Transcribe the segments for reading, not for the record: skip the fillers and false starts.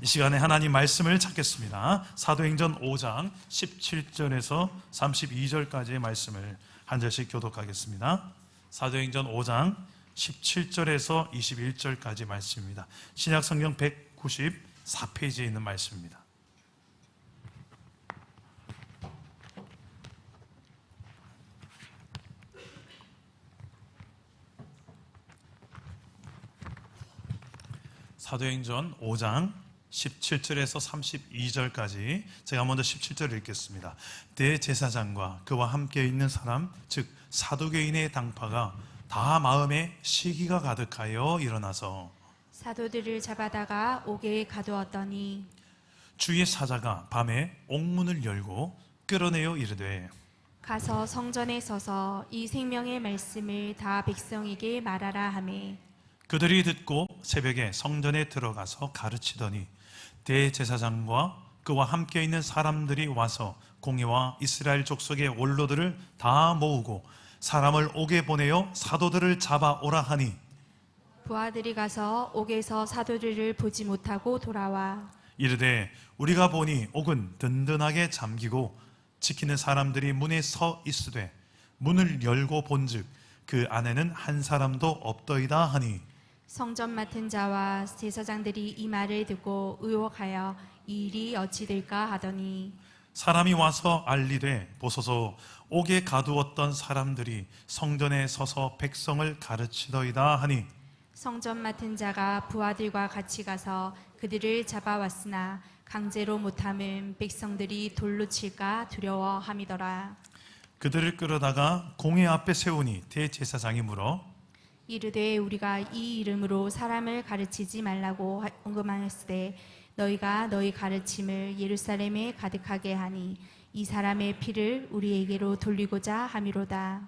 이 시간에 하나님 말씀을 찾겠습니다. 사도행전 5장 17절에서 32절까지의 말씀을 한 절씩 교독하겠습니다. 사도행전 5장 17절에서 21절까지 말씀입니다. 신약성경 194페이지에 있는 말씀입니다. 사도행전 5장 17절에서 32절까지 제가 먼저 17절을 읽겠습니다. 대제사장과 그와 함께 있는 사람 즉 사두개인의 당파가 다 마음에 시기가 가득하여 일어나서 사도들을 잡아다가 옥에 가두었더니 주의 사자가 밤에 옥문을 열고 끌어내어 이르되 가서 성전에 서서 이 생명의 말씀을 다 백성에게 말하라 하매 그들이 듣고 새벽에 성전에 들어가서 가르치더니 대제사장과 그와 함께 있는 사람들이 와서 공회와 이스라엘 족속의 원로들을 다 모으고 사람을 옥에 보내어 사도들을 잡아오라 하니 부하들이 가서 옥에서 사도들을 보지 못하고 돌아와 이르되 우리가 보니 옥은 든든하게 잠기고 지키는 사람들이 문에 서 있으되 문을 열고 본즉 그 안에는 한 사람도 없더이다 하니 성전 맡은 자와 제사장들이 이 말을 듣고 의혹하여 이 일이 어찌 될까 하더니 사람이 와서 알리되 보소서 옥에 가두었던 사람들이 성전에 서서 백성을 가르치더이다 하니 성전 맡은 자가 부하들과 같이 가서 그들을 잡아왔으나 강제로 못함은 백성들이 돌로 칠까 두려워함이더라. 그들을 끌어다가 공회 앞에 세우니 대제사장이 물어 이르되 우리가 이 이름으로 사람을 가르치지 말라고 언급하였으되 너희가 너희 가르침을 예루살렘에 가득하게 하니 이 사람의 피를 우리에게로 돌리고자 함이로다.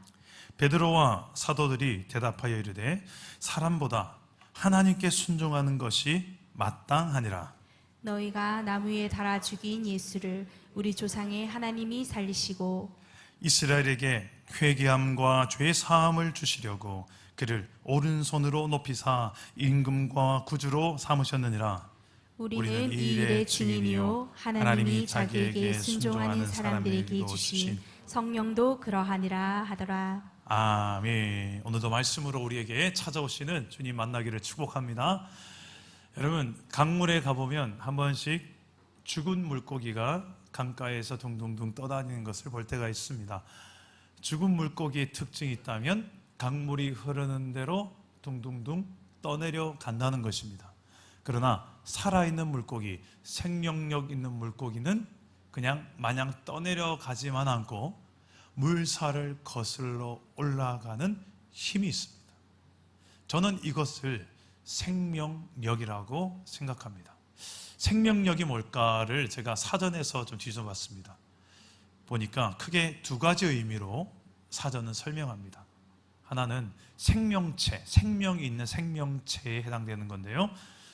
베드로와 사도들이 대답하여 이르되 사람보다 하나님께 순종하는 것이 마땅하니라. 너희가 나무에 달아 죽인 예수를 우리 조상의 하나님이 살리시고 이스라엘에게 회개함과 죄 사함을 주시려고 그를 오른손으로 높이사 임금과 구주로 삼으셨느니라. 우리는 이 일의 증인이요 하나님이 자기에게 순종하는 사람들에게 주신 성령도 그러하니라 하더라. 아멘. 오늘도 말씀으로 우리에게 찾아오시는 주님 만나기를 축복합니다. 여러분, 강물에 가보면 한 번씩 죽은 물고기가 강가에서 둥둥둥 떠다니는 것을 볼 때가 있습니다. 죽은 물고기의 특징이 있다면 강물이 흐르는 대로 둥둥둥 떠내려 간다는 것입니다. 그러나 살아있는 물고기, 생명력 있는 물고기는 그냥 마냥 떠내려 가지만 않고 물살을 거슬러 올라가는 힘이 있습니다. 저는 이것을 생명력이라고 생각합니다. 생명력이 뭘까를 제가 사전에서 좀 뒤져봤습니다. 보니까 크게 두 가지 의미로 사전은 설명합니다. 하나는 생명체, 생명이 있는 생명체에 해당되는 건데요.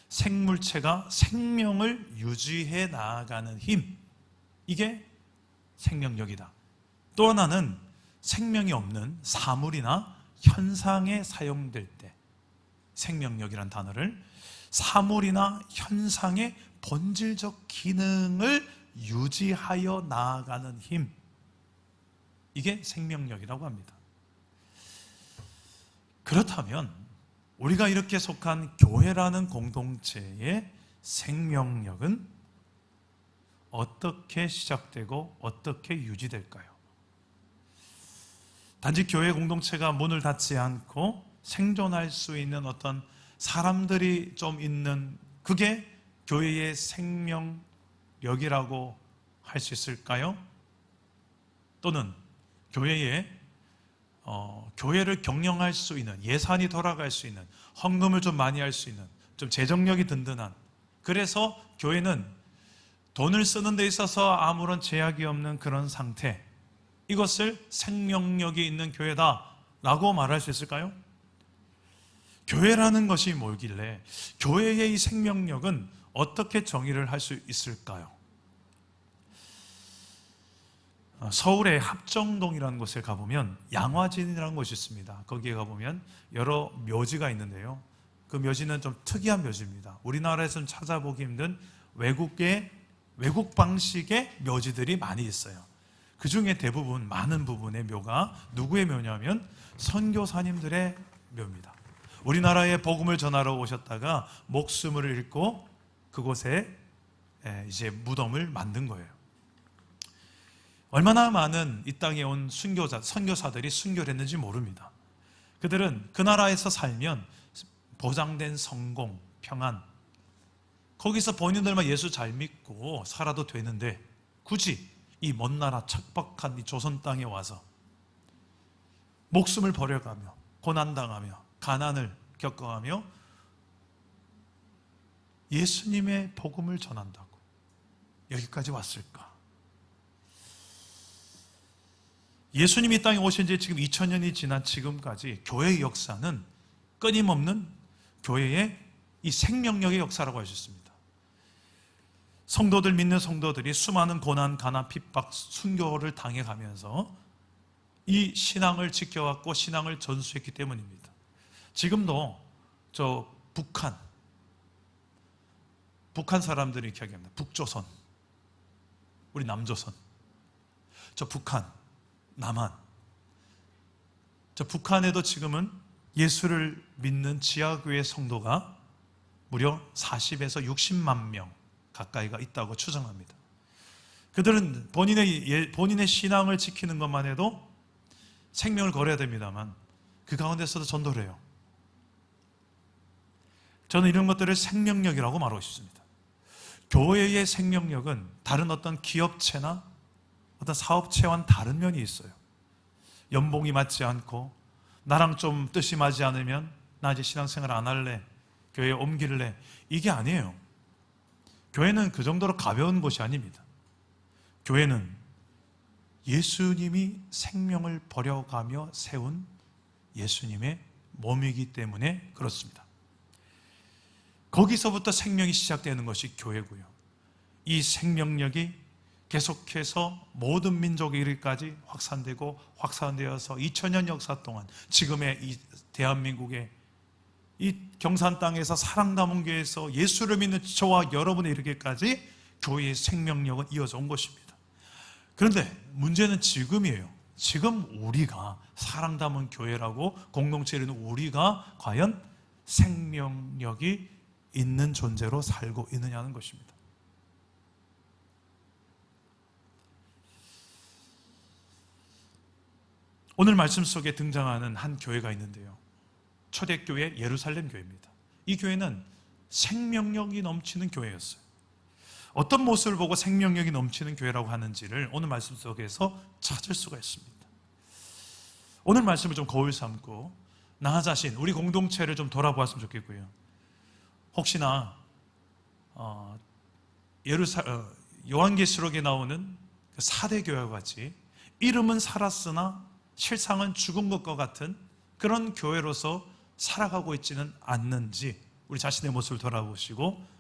생물체가 생명을 유지해 나아가는 힘, 이게 생명력이다. 또 하나는 생명이 없는 사물이나 현상에 사용될 때 생명력이란 단어를 사물이나 현상의 본질적 기능을 유지하여 나아가는 힘, 이게 생명력이라고 합니다. 그렇다면 우리가 이렇게 속한 교회라는 공동체의 생명력은 어떻게 시작되고 어떻게 유지될까요? 단지 교회 공동체가 문을 닫지 않고 생존할 수 있는 어떤 사람들이 좀 있는 그게 교회의 생명력이라고 할 수 있을까요? 또는 교회를 경영할 수 있는, 예산이 돌아갈 수 있는, 헌금을 좀 많이 할 수 있는, 좀 재정력이 든든한, 그래서 교회는 돈을 쓰는 데 있어서 아무런 제약이 없는 그런 상태, 이것을 생명력이 있는 교회다라고 말할 수 있을까요? 교회라는 것이 뭐길래 교회의 이 생명력은 어떻게 정의를 할 수 있을까요? 서울의 합정동이라는 곳에 가보면 양화진이라는 곳이 있습니다. 거기에 가보면 여러 묘지가 있는데요, 그 묘지는 좀 특이한 묘지입니다. 우리나라에서는 찾아보기 힘든 외국 방식의 묘지들이 많이 있어요. 그 중에 대부분, 많은 부분의 묘가 누구의 묘냐면 선교사님들의 묘입니다. 우리나라에 복음을 전하러 오셨다가 목숨을 잃고 그곳에 이제 무덤을 만든 거예요. 얼마나 많은 이 땅에 온 선교사들이 순교를 했는지 모릅니다. 그들은 그 나라에서 살면 보장된 성공, 평안, 거기서 본인들만 예수 잘 믿고 살아도 되는데 굳이 이 먼 나라 척박한 이 조선 땅에 와서 목숨을 버려가며 고난당하며 가난을 겪어가며 예수님의 복음을 전한다고 여기까지 왔을까? 예수님이 이 땅에 오신 지 지금 2000년이 지난 지금까지 교회의 역사는 끊임없는 교회의 이 생명력의 역사라고 할 수 있습니다. 성도들, 믿는 성도들이 수많은 고난, 가난, 핍박, 순교를 당해가면서 이 신앙을 지켜왔고 신앙을 전수했기 때문입니다. 지금도 저 북한 사람들이 기억합니다. 북조선, 우리 남조선, 저 북한, 남한, 저 북한에도 지금은 예수를 믿는 지하교회 성도가 무려 40에서 60만 명 가까이가 있다고 추정합니다. 그들은 본인의 신앙을 지키는 것만 해도 생명을 걸어야 됩니다만 그 가운데서도 전도를 해요. 저는 이런 것들을 생명력이라고 말하고 싶습니다. 교회의 생명력은 다른 어떤 기업체나 어떤 사업체와는 다른 면이 있어요. 연봉이 맞지 않고 나랑 좀 뜻이 맞지 않으면 나 이제 신앙생활 안 할래, 교회에 옮길래, 이게 아니에요. 교회는 그 정도로 가벼운 곳이 아닙니다. 교회는 예수님이 생명을 버려가며 세운 예수님의 몸이기 때문에 그렇습니다. 거기서부터 생명이 시작되는 것이 교회고요. 이 생명력이 계속해서 모든 민족에 이르기까지 확산되어서 2000년 역사 동안 지금의 이 대한민국의 이 경산 땅에서 사랑담은 교회에서 예수를 믿는 저와 여러분에 이르기까지 교회의 생명력은 이어져 온 것입니다. 그런데 문제는 지금이에요. 지금 우리가 사랑담은 교회라고 공동체를 있는 우리가 과연 생명력이 있는 존재로 살고 있느냐는 것입니다. 오늘 말씀 속에 등장하는 한 교회가 있는데요. 초대교회 예루살렘 교회입니다. 이 교회는 생명력이 넘치는 교회였어요. 어떤 모습을 보고 생명력이 넘치는 교회라고 하는지를 오늘 말씀 속에서 찾을 수가 있습니다. 오늘 말씀을 좀 거울 삼고 나 자신, 우리 공동체를 좀 돌아보았으면 좋겠고요. 혹시나 요한계시록에 나오는 사대교회와 같이 이름은 살았으나 실상은 죽은 것과 같은 그런 교회로서 살아가고 있지는 않는지 우리 자신의 모습을 돌아보시고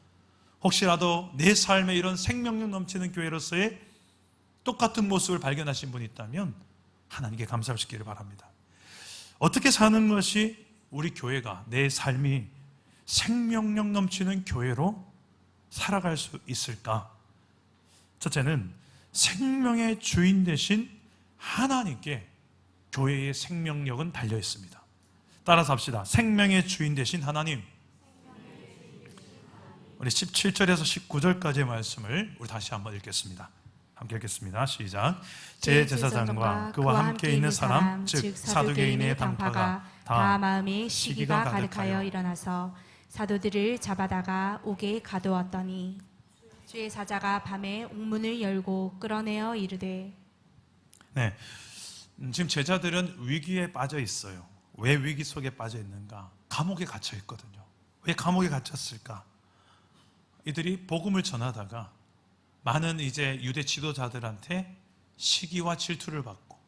혹시라도 내 삶에 이런 생명력 넘치는 교회로서의 똑같은 모습을 발견하신 분이 있다면 하나님께 감사하시기를 바랍니다. 어떻게 사는 것이 우리 교회가, 내 삶이 생명력 넘치는 교회로 살아갈 수 있을까? 첫째는 생명의 주인 되신 하나님께 교회의 생명력은 달려 있습니다. 따라서 합시다. 생명의 주인 되신 하나님. 우리 17절에서 19절까지의 말씀을 우리 다시 한번 읽겠습니다. 함께 읽겠습니다. 시작. 제제사장과 그와 함께 있는 사람, 즉 사두개인의 당파가 다 마음에 시기가 가득하여 일어나서 사도들을 잡아다가 옥에 가두었더니 주의 사자가 밤에 옥문을 열고 끌어내어 이르되. 네, 지금 제자들은 위기에 빠져 있어요. 왜 위기 속에 빠져 있는가? 감옥에 갇혀 있거든요. 왜 감옥에 갇혔을까? 이들이 복음을 전하다가 많은 이제 유대 지도자들한테 시기와 질투를 받고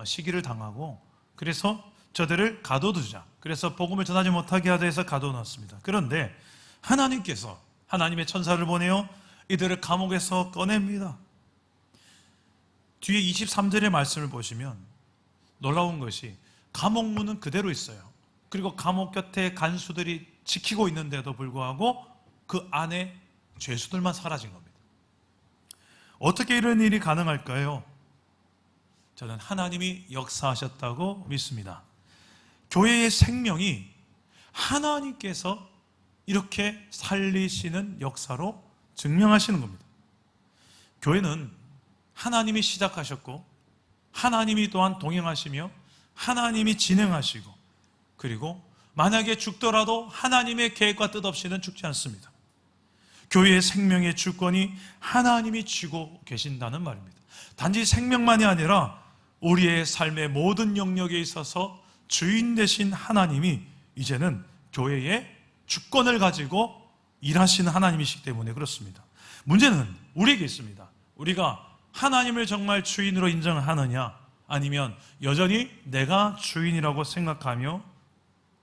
시기를 당하고 그래서 저들을 가둬두자. 그래서 복음을 전하지 못하게 하자 해서 가둬놨습니다. 그런데 하나님께서 하나님의 천사를 보내어 이들을 감옥에서 꺼냅니다. 뒤에 23절의 말씀을 보시면 놀라운 것이 감옥 문은 그대로 있어요. 그리고 감옥 곁에 간수들이 지키고 있는데도 불구하고 그 안에 죄수들만 사라진 겁니다. 어떻게 이런 일이 가능할까요? 저는 하나님이 역사하셨다고 믿습니다. 교회의 생명이 하나님께서 이렇게 살리시는 역사로 증명하시는 겁니다. 교회는 하나님이 시작하셨고 하나님이 또한 동행하시며 하나님이 진행하시고, 그리고 만약에 죽더라도 하나님의 계획과 뜻 없이는 죽지 않습니다. 교회의 생명의 주권이 하나님이 쥐고 계신다는 말입니다. 단지 생명만이 아니라 우리의 삶의 모든 영역에 있어서 주인 되신 하나님이 이제는 교회의 주권을 가지고 일하시는 하나님이시기 때문에 그렇습니다. 문제는 우리에게 있습니다. 우리가 하나님을 정말 주인으로 인정하느냐, 아니면 여전히 내가 주인이라고 생각하며,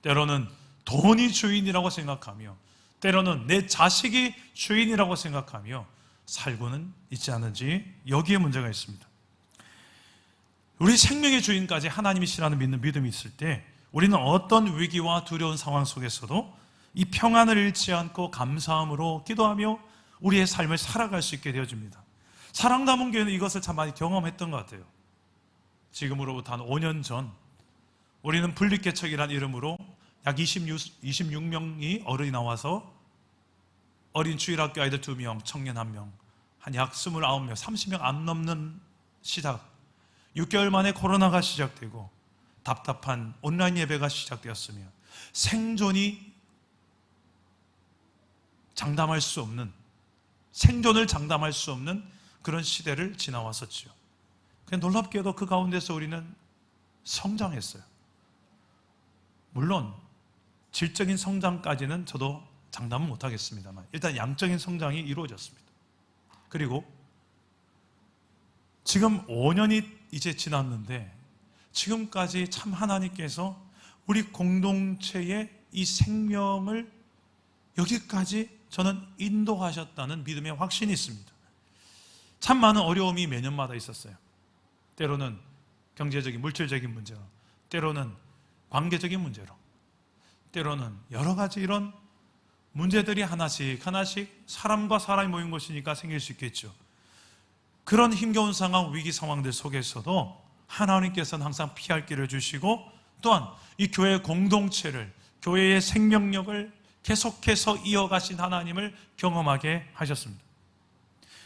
때로는 돈이 주인이라고 생각하며, 때로는 내 자식이 주인이라고 생각하며 살고는 있지 않은지, 여기에 문제가 있습니다. 우리 생명의 주인까지 하나님이시라는 믿는 믿음이 있을 때 우리는 어떤 위기와 두려운 상황 속에서도 이 평안을 잃지 않고 감사함으로 기도하며 우리의 삶을 살아갈 수 있게 되어집니다. 사랑담은 교회는 이것을 참 많이 경험했던 것 같아요. 지금으로부터 한 5년 전 우리는 분립개척이라는 이름으로 약 26명이 어른이 나와서 어린 주일학교 아이들 2명, 청년 1명, 한 약 29명, 30명 안 넘는 시작, 6개월 만에 코로나가 시작되고 답답한 온라인 예배가 시작되었으며 생존이 장담할 수 없는, 생존을 장담할 수 없는 그런 시대를 지나왔었죠. 놀랍게도 그 가운데서 우리는 성장했어요. 물론 질적인 성장까지는 저도 장담은 못하겠습니다만 일단 양적인 성장이 이루어졌습니다. 그리고 지금 5년이 이제 지났는데 지금까지 참 하나님께서 우리 공동체의 이 생명을 여기까지 저는 인도하셨다는 믿음의 확신이 있습니다. 참 많은 어려움이 매년마다 있었어요. 때로는 경제적인, 물질적인 문제로, 때로는 관계적인 문제로, 때로는 여러 가지 이런 문제들이 하나씩 사람과 사람이 모인 것이니까 생길 수 있겠죠. 그런 힘겨운 상황, 위기 상황들 속에서도 하나님께서는 항상 피할 길을 주시고, 또한 이 교회 공동체를, 교회의 생명력을 계속해서 이어가신 하나님을 경험하게 하셨습니다.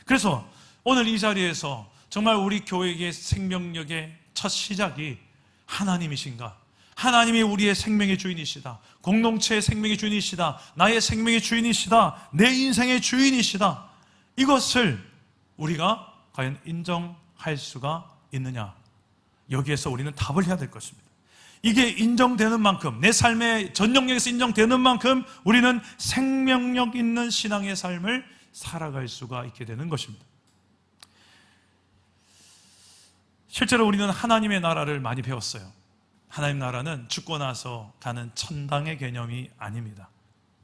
그래서 오늘 이 자리에서 정말 우리 교회의 생명력의 첫 시작이 하나님이신가? 하나님이 우리의 생명의 주인이시다. 공동체의 생명의 주인이시다. 나의 생명의 주인이시다. 내 인생의 주인이시다. 이것을 우리가 과연 인정할 수가 있느냐? 여기에서 우리는 답을 해야 될 것입니다. 이게 인정되는 만큼, 내 삶의 전 영역에서 인정되는 만큼 우리는 생명력 있는 신앙의 삶을 살아갈 수가 있게 되는 것입니다. 실제로 우리는 하나님의 나라를 많이 배웠어요. 하나님 나라는 죽고 나서 가는 천당의 개념이 아닙니다.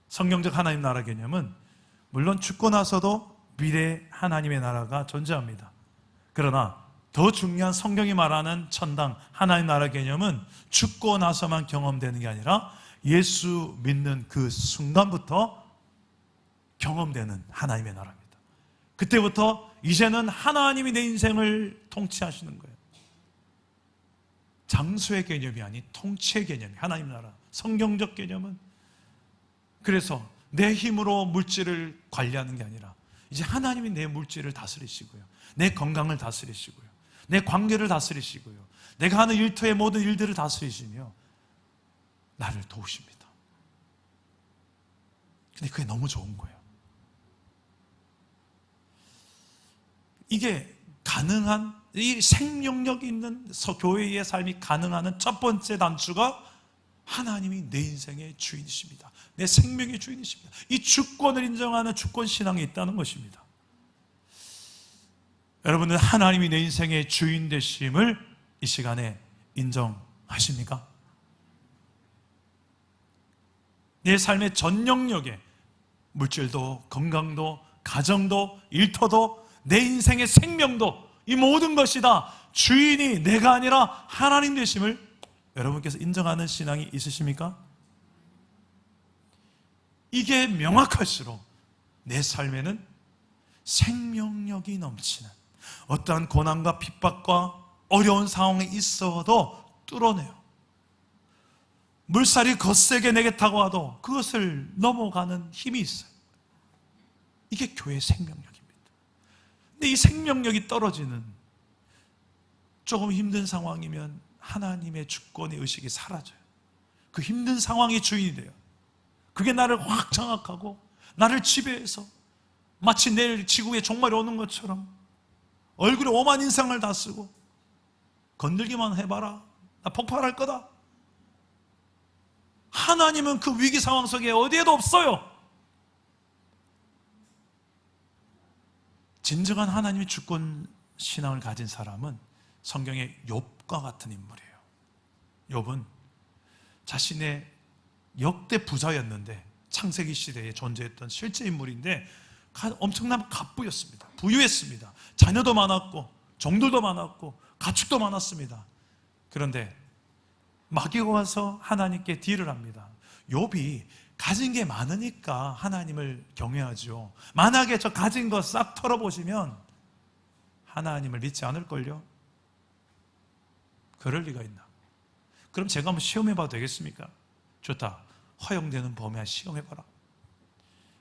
성경적 하나님 나라 개념은 물론 죽고 나서도 미래 하나님의 나라가 존재합니다. 그러나 더 중요한 성경이 말하는 천당, 하나님 나라 개념은 죽고 나서만 경험되는 게 아니라 예수 믿는 그 순간부터 경험되는 하나님의 나라입니다. 그때부터 이제는 하나님이 내 인생을 통치하시는 거예요. 장소의 개념이 아닌 통치의 개념이 하나님 나라, 성경적 개념은. 그래서 내 힘으로 물질을 관리하는 게 아니라 이제 하나님이 내 물질을 다스리시고요, 내 건강을 다스리시고요, 내 관계를 다스리시고요, 내가 하는 일터의 모든 일들을 다스리시며 나를 도우십니다. 근데 그게 너무 좋은 거예요. 이게 가능한, 이 생명력 있는 교회의 삶이 가능한 첫 번째 단추가 하나님이 내 인생의 주인이십니다. 내 생명의 주인이십니다. 이 주권을 인정하는 주권 신앙이 있다는 것입니다. 여러분은 하나님이 내 인생의 주인 되심을 이 시간에 인정하십니까? 내 삶의 전 영역에 물질도, 건강도, 가정도, 일터도, 내 인생의 생명도, 이 모든 것이 다 주인이 내가 아니라 하나님 되심을 여러분께서 인정하는 신앙이 있으십니까? 이게 명확할수록 내 삶에는 생명력이 넘치는, 어떠한 고난과 핍박과 어려운 상황에 있어도 뚫어내요. 물살이 거세게 내게 다가와도 그것을 넘어가는 힘이 있어요. 이게 교회의 생명력입니다. 근데 이 생명력이 떨어지는, 조금 힘든 상황이면 하나님의 주권의 의식이 사라져요. 그 힘든 상황이 주인이 돼요. 그게 나를 확 장악하고 나를 지배해서 마치 내일 지구에 종말이 오는 것처럼 얼굴에 오만 인상을 다 쓰고, 건들기만 해봐라, 나 폭발할 거다. 하나님은 그 위기 상황 속에 어디에도 없어요. 진정한 하나님의 주권 신앙을 가진 사람은 성경의 욥과 같은 인물이에요. 욥은 자신의 역대 부자였는데, 창세기 시대에 존재했던 실제 인물인데 엄청난 갑부였습니다. 부유했습니다. 자녀도 많았고 종들도 많았고 가축도 많았습니다. 그런데 마귀가 와서 하나님께 딜을 합니다. 욥이 가진 게 많으니까 하나님을 경외하죠. 만약에 저 가진 거 싹 털어보시면 하나님을 믿지 않을걸요? 그럴 리가 있나? 그럼 제가 한번 시험해봐도 되겠습니까? 좋다. 허용되는 범위 안에 시험해봐라.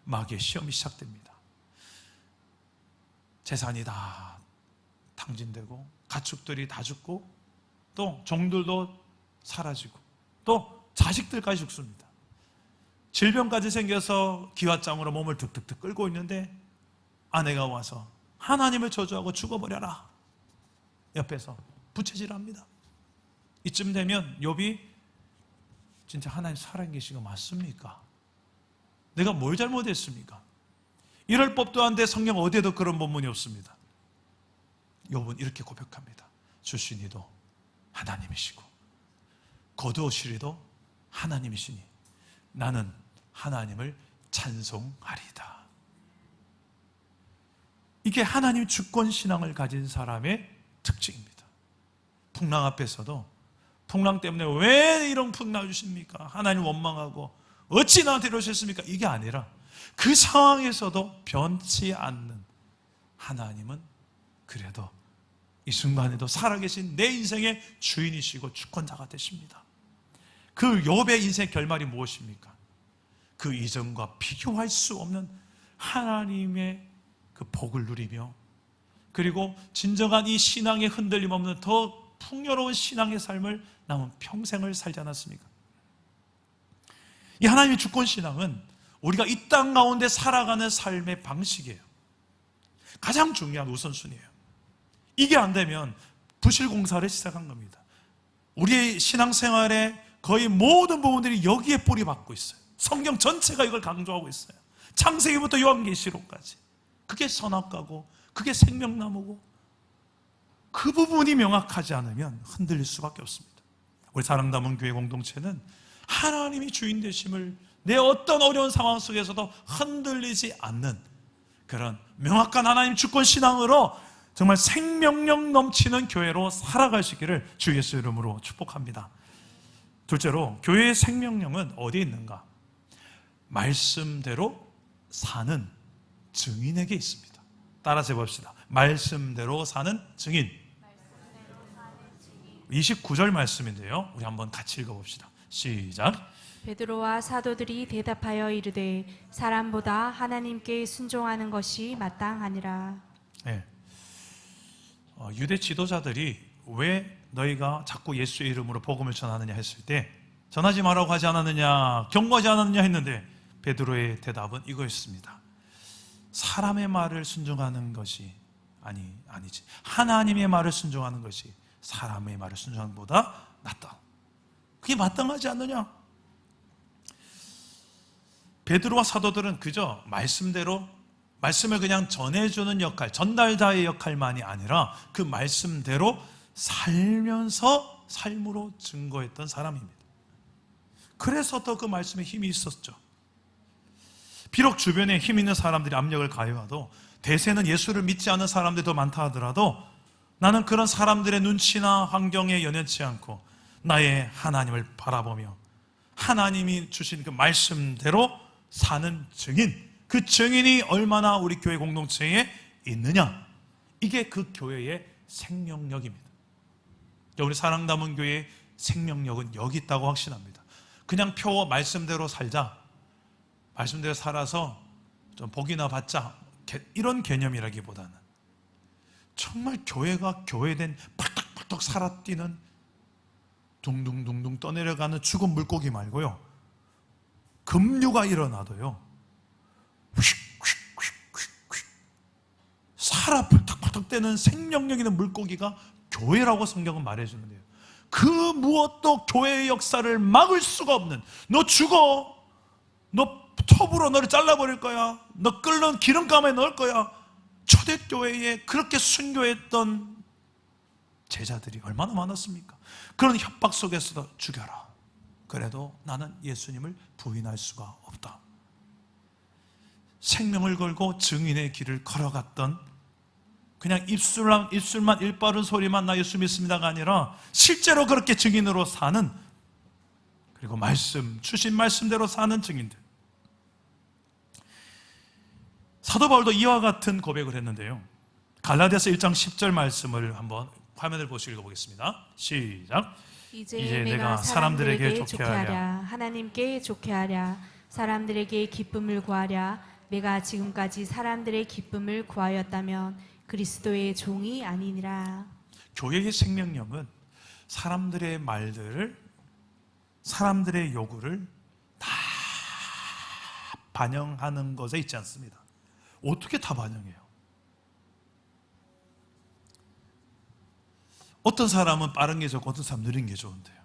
마귀의 시험이 시작됩니다. 재산이 다 탕진되고 가축들이 다 죽고 또 종들도 사라지고 또 자식들까지 죽습니다. 질병까지 생겨서 기왓장으로 몸을 득득득 끌고 있는데 아내가 와서 하나님을 저주하고 죽어버려라, 옆에서 부채질합니다. 이쯤 되면 욥이 진짜 하나님 살아계신 거 맞습니까? 내가 뭘 잘못했습니까? 이럴 법도 한데 성경 어디에도 그런 본문이 없습니다. 욥은 이렇게 고백합니다. 주시니도 하나님이시고 거두오시리도 하나님이시니 나는 하나님을 찬송하리이다. 이게 하나님 주권 신앙을 가진 사람의 특징입니다. 풍랑 앞에서도 풍랑 때문에 왜 이런 풍랑 주십니까? 하나님 원망하고 어찌 나한테 이러셨습니까? 이게 아니라 그 상황에서도 변치 않는 하나님은 그래도 이 순간에도 살아계신 내 인생의 주인이시고 주권자가 되십니다. 그 욥의 인생 결말이 무엇입니까? 그 이전과 비교할 수 없는 하나님의 그 복을 누리며, 그리고 진정한 이 신앙의 흔들림 없는 더 풍요로운 신앙의 삶을 남은 평생을 살지 않았습니까? 이 하나님의 주권 신앙은 우리가 이 땅 가운데 살아가는 삶의 방식이에요. 가장 중요한 우선순위예요. 이게 안 되면 부실공사를 시작한 겁니다. 우리의 신앙생활의 거의 모든 부분들이 여기에 뿌리 박고 있어요. 성경 전체가 이걸 강조하고 있어요. 창세기부터 요한계시록까지. 그게 선악과고 그게 생명나무고, 그 부분이 명확하지 않으면 흔들릴 수밖에 없습니다. 우리 사랑담은 교회 공동체는 하나님이 주인 되심을 내 어떤 어려운 상황 속에서도 흔들리지 않는 그런 명확한 하나님 주권 신앙으로 정말 생명력 넘치는 교회로 살아가시기를 주 예수 이름으로 축복합니다. 둘째로, 교회의 생명력은 어디에 있는가? 말씀대로 사는 증인에게 있습니다. 따라서 해봅시다. 말씀대로 사는 증인. 29절 말씀인데요, 우리 한번 같이 읽어봅시다. 시작. 베드로와 사도들이 대답하여 이르되 사람보다 하나님께 순종하는 것이 마땅하니라. 네. 유대 지도자들이 왜 너희가 자꾸 예수의 이름으로 복음을 전하느냐 했을 때 전하지 말라고 하지 않았느냐, 경고하지 않았느냐 했는데 베드로의 대답은 이거였습니다. 사람의 말을 순종하는 것이 아니지. 하나님의 말을 순종하는 것이 사람의 말을 순종하는 것보다 낫다. 그게 마땅하지 않느냐? 베드로와 사도들은 그저 말씀대로 말씀을 그냥 전해주는 역할, 전달자의 역할만이 아니라 그 말씀대로 살면서 삶으로 증거했던 사람입니다. 그래서 더 그 말씀에 힘이 있었죠. 비록 주변에 힘 있는 사람들이 압력을 가해와도, 대세는 예수를 믿지 않는 사람들이 더 많다 하더라도 나는 그런 사람들의 눈치나 환경에 연연치 않고 나의 하나님을 바라보며 하나님이 주신 그 말씀대로 사는 증인, 그 증인이 얼마나 우리 교회 공동체에 있느냐, 이게 그 교회의 생명력입니다. 우리 사랑담은 교회의 생명력은 여기 있다고 확신합니다. 그냥 표 말씀대로 살자, 말씀대로 살아서 좀 복이나 받자, 이런 개념이라기보다는 정말 교회가 교회된 펄떡펄떡 살아뛰는 둥둥둥둥 떠내려가는 죽은 물고기 말고요, 급류가 일어나도요 휙휙휙휙휙 살아 펄떡펄떡 대는 생명력 있는 물고기가 교회라고 성경은 말해주는데요, 그 무엇도 교회의 역사를 막을 수가 없는, 너 죽어, 너 톱으로 너를 잘라버릴 거야, 너 끓는 기름감에 넣을 거야, 초대교회에 그렇게 순교했던 제자들이 얼마나 많았습니까? 그런 협박 속에서도 죽여라, 그래도 나는 예수님을 부인할 수가 없다. 생명을 걸고 증인의 길을 걸어갔던, 그냥 입술만 일바른 소리만 나 예수 믿습니다가 아니라 실제로 그렇게 증인으로 사는, 그리고 주신 말씀대로 사는 증인들. 사도 바울도 이와 같은 고백을 했는데요, 갈라디아서 1장 10절 말씀을 한번 화면을 보시고 읽어보겠습니다. 시작. 이제 내가 사람들에게 좋게 하랴, 하나님께 좋게 하랴, 사람들에게 기쁨을 구하랴. 내가 지금까지 사람들의 기쁨을 구하였다면 그리스도의 종이 아니니라. 교회의 생명력은 사람들의 말들을, 사람들의 요구를 다 반영하는 것에 있지 않습니다. 어떻게 다 반영해요? 어떤 사람은 빠른 게 좋고 어떤 사람은 느린 게 좋은데요.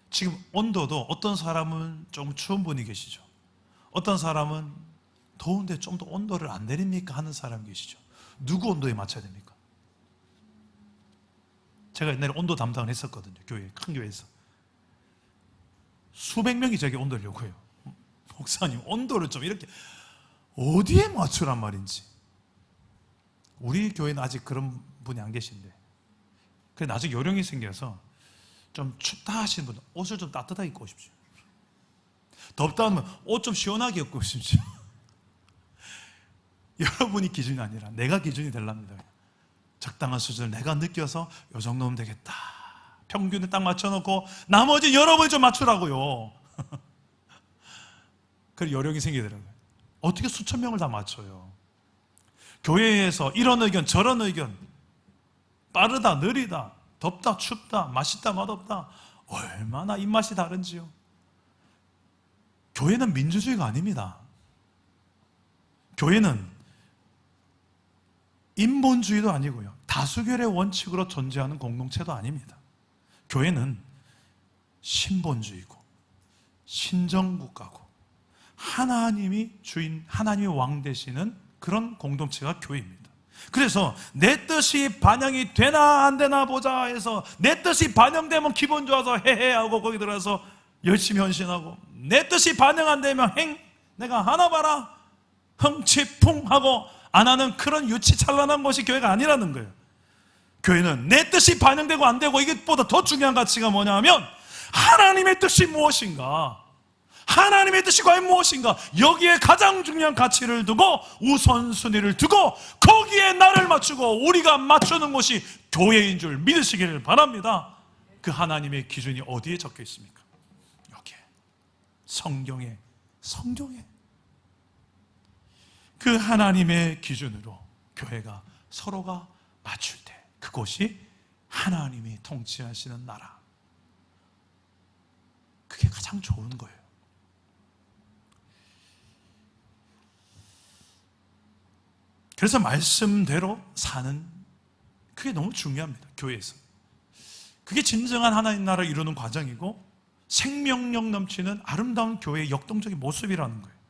지금 온도도 어떤 사람은 좀 추운 분이 계시죠. 어떤 사람은 더운데 좀 더 온도를 안 내립니까 하는 사람이 계시죠. 누구 온도에 맞춰야 됩니까? 제가 옛날에 온도 담당을 했었거든요. 큰 교회에서. 수백 명이 저에게 온도를 요구해요. 목사님, 온도를 좀 이렇게 어디에 맞추란 말인지. 우리 교회는 아직 그런 분이 안 계신데, 그래 나중에 요령이 생겨서 좀 춥다 하시는 분은 옷을 좀 따뜻하게 입고 오십시오. 덥다 하면 옷 좀 시원하게 입고 오십시오. 여러분이 기준이 아니라 내가 기준이 되랍니다. 적당한 수준을 내가 느껴서 요 정도면 되겠다, 평균에 딱 맞춰놓고 나머지 여러분이 좀 맞추라고요. 그래 요령이 생기더라고요. 어떻게 수천 명을 다 맞춰요? 교회에서 이런 의견 저런 의견, 빠르다 느리다, 덥다 춥다, 맛있다 맛없다, 얼마나 입맛이 다른지요. 교회는 민주주의가 아닙니다. 교회는 인본주의도 아니고요, 다수결의 원칙으로 존재하는 공동체도 아닙니다. 교회는 신본주의고 신정국가고 하나님이 주인, 하나님이 왕 되시는 그런 공동체가 교회입니다. 그래서 내 뜻이 반영이 되나 안 되나 보자 해서 내 뜻이 반영되면 기분 좋아서 헤헤하고 거기 들어가서 열심히 헌신하고, 내 뜻이 반영 안 되면 내가 하나 봐라 흥치풍하고 안 하는 그런 유치찬란한 것이 교회가 아니라는 거예요. 교회는 내 뜻이 반영되고 안 되고, 이것보다 더 중요한 가치가 뭐냐면 하나님의 뜻이 무엇인가, 하나님의 뜻이 과연 무엇인가, 여기에 가장 중요한 가치를 두고 우선순위를 두고 거기에 나를 맞추고 우리가 맞추는 것이 교회인 줄 믿으시기를 바랍니다. 그 하나님의 기준이 어디에 적혀 있습니까? 여기에, 성경에 그 하나님의 기준으로 교회가 서로가 맞출 때 그곳이 하나님이 통치하시는 나라, 그게 가장 좋은 거예요. 그래서 말씀대로 사는, 그게 너무 중요합니다. 교회에서 그게 진정한 하나님 나라를 이루는 과정이고 생명력 넘치는 아름다운 교회의 역동적인 모습이라는 거예요.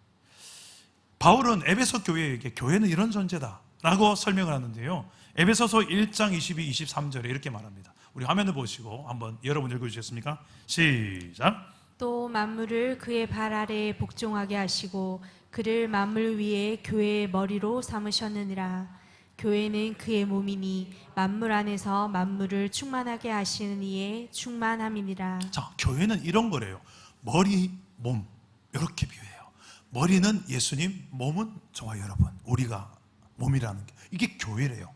바울은 에베소 교회에게 교회는 이런 존재다라고 설명을 하는데요, 에베소서 1장 22, 23절에 이렇게 말합니다. 우리 화면을 보시고 한번 여러분 읽어주시겠습니까? 시작. 또 만물을 그의 발 아래에 복종하게 하시고 그를 만물 위에 교회의 머리로 삼으셨느니라. 교회는 그의 몸이니 만물 안에서 만물을 충만하게 하시는 이의 충만함이니라. 자, 교회는 이런 거래요. 머리, 몸 이렇게 비유해요. 머리는 예수님, 몸은 저와 여러분, 우리가 몸이라는 게, 이게 교회래요.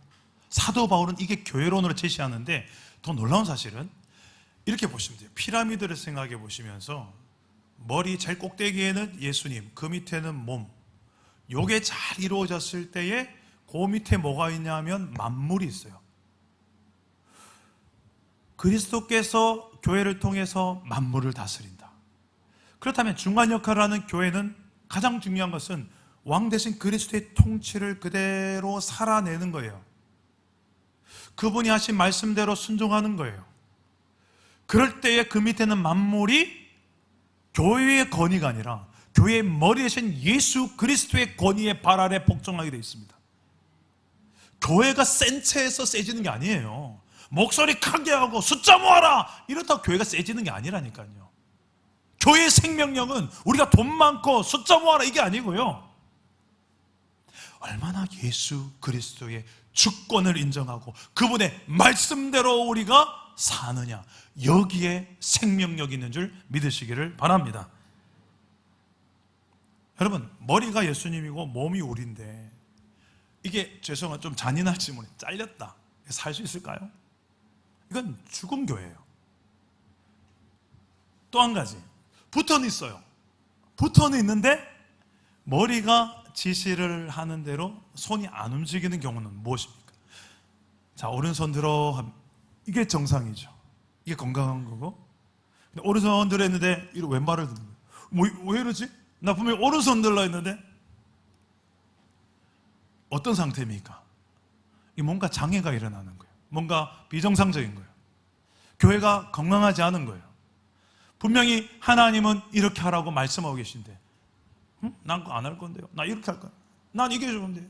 사도 바울은 이게 교회론으로 제시하는데, 더 놀라운 사실은 이렇게 보시면 돼요. 피라미드를 생각해 보시면서 머리 제일 꼭대기에는 예수님, 그 밑에는 몸, 요게 잘 이루어졌을 때에 그 밑에 뭐가 있냐면 만물이 있어요. 그리스도께서 교회를 통해서 만물을 다스린다. 그렇다면 중간 역할을 하는 교회는 가장 중요한 것은 왕 대신 그리스도의 통치를 그대로 살아내는 거예요. 그분이 하신 말씀대로 순종하는 거예요. 그럴 때에 그 밑에는 만물이 교회의 권위가 아니라 교회의 머리 대신 예수 그리스도의 권위의 발 아래 복종하게 되어 있습니다. 교회가 센 채에서 세지는 게 아니에요. 목소리 크게 하고 숫자 모아라 이렇다고 교회가 세지는 게 아니라니까요. 교회의 생명력은 우리가 돈 많고 숫자 모아라 이게 아니고요, 얼마나 예수 그리스도의 주권을 인정하고 그분의 말씀대로 우리가 사느냐, 여기에 생명력이 있는 줄 믿으시기를 바랍니다. 여러분, 머리가 예수님이고 몸이 우리인데, 이게 죄송한 좀 잔인한 질문이, 잘렸다 살 수 있을까요? 이건 죽은 교회예요. 또 한 가지, 붙어는 있어요. 붙어는 있는데 머리가 지시를 하는 대로 손이 안 움직이는 경우는 무엇입니까? 자, 오른손 들어, 이게 정상이죠. 이게 건강한 거고, 근데 오른손 들어 했는데 이렇게 왼발을 드는 거예요. 왜 이러지? 나 분명히 오른손 들러 했는데. 어떤 상태입니까? 이 뭔가 장애가 일어나는 거예요. 뭔가 비정상적인 거예요. 교회가 건강하지 않은 거예요. 분명히 하나님은 이렇게 하라고 말씀하고 계신데, 난 그거 안 할 건데요. 나 이렇게 할 거야. 난 이게 좋은데요.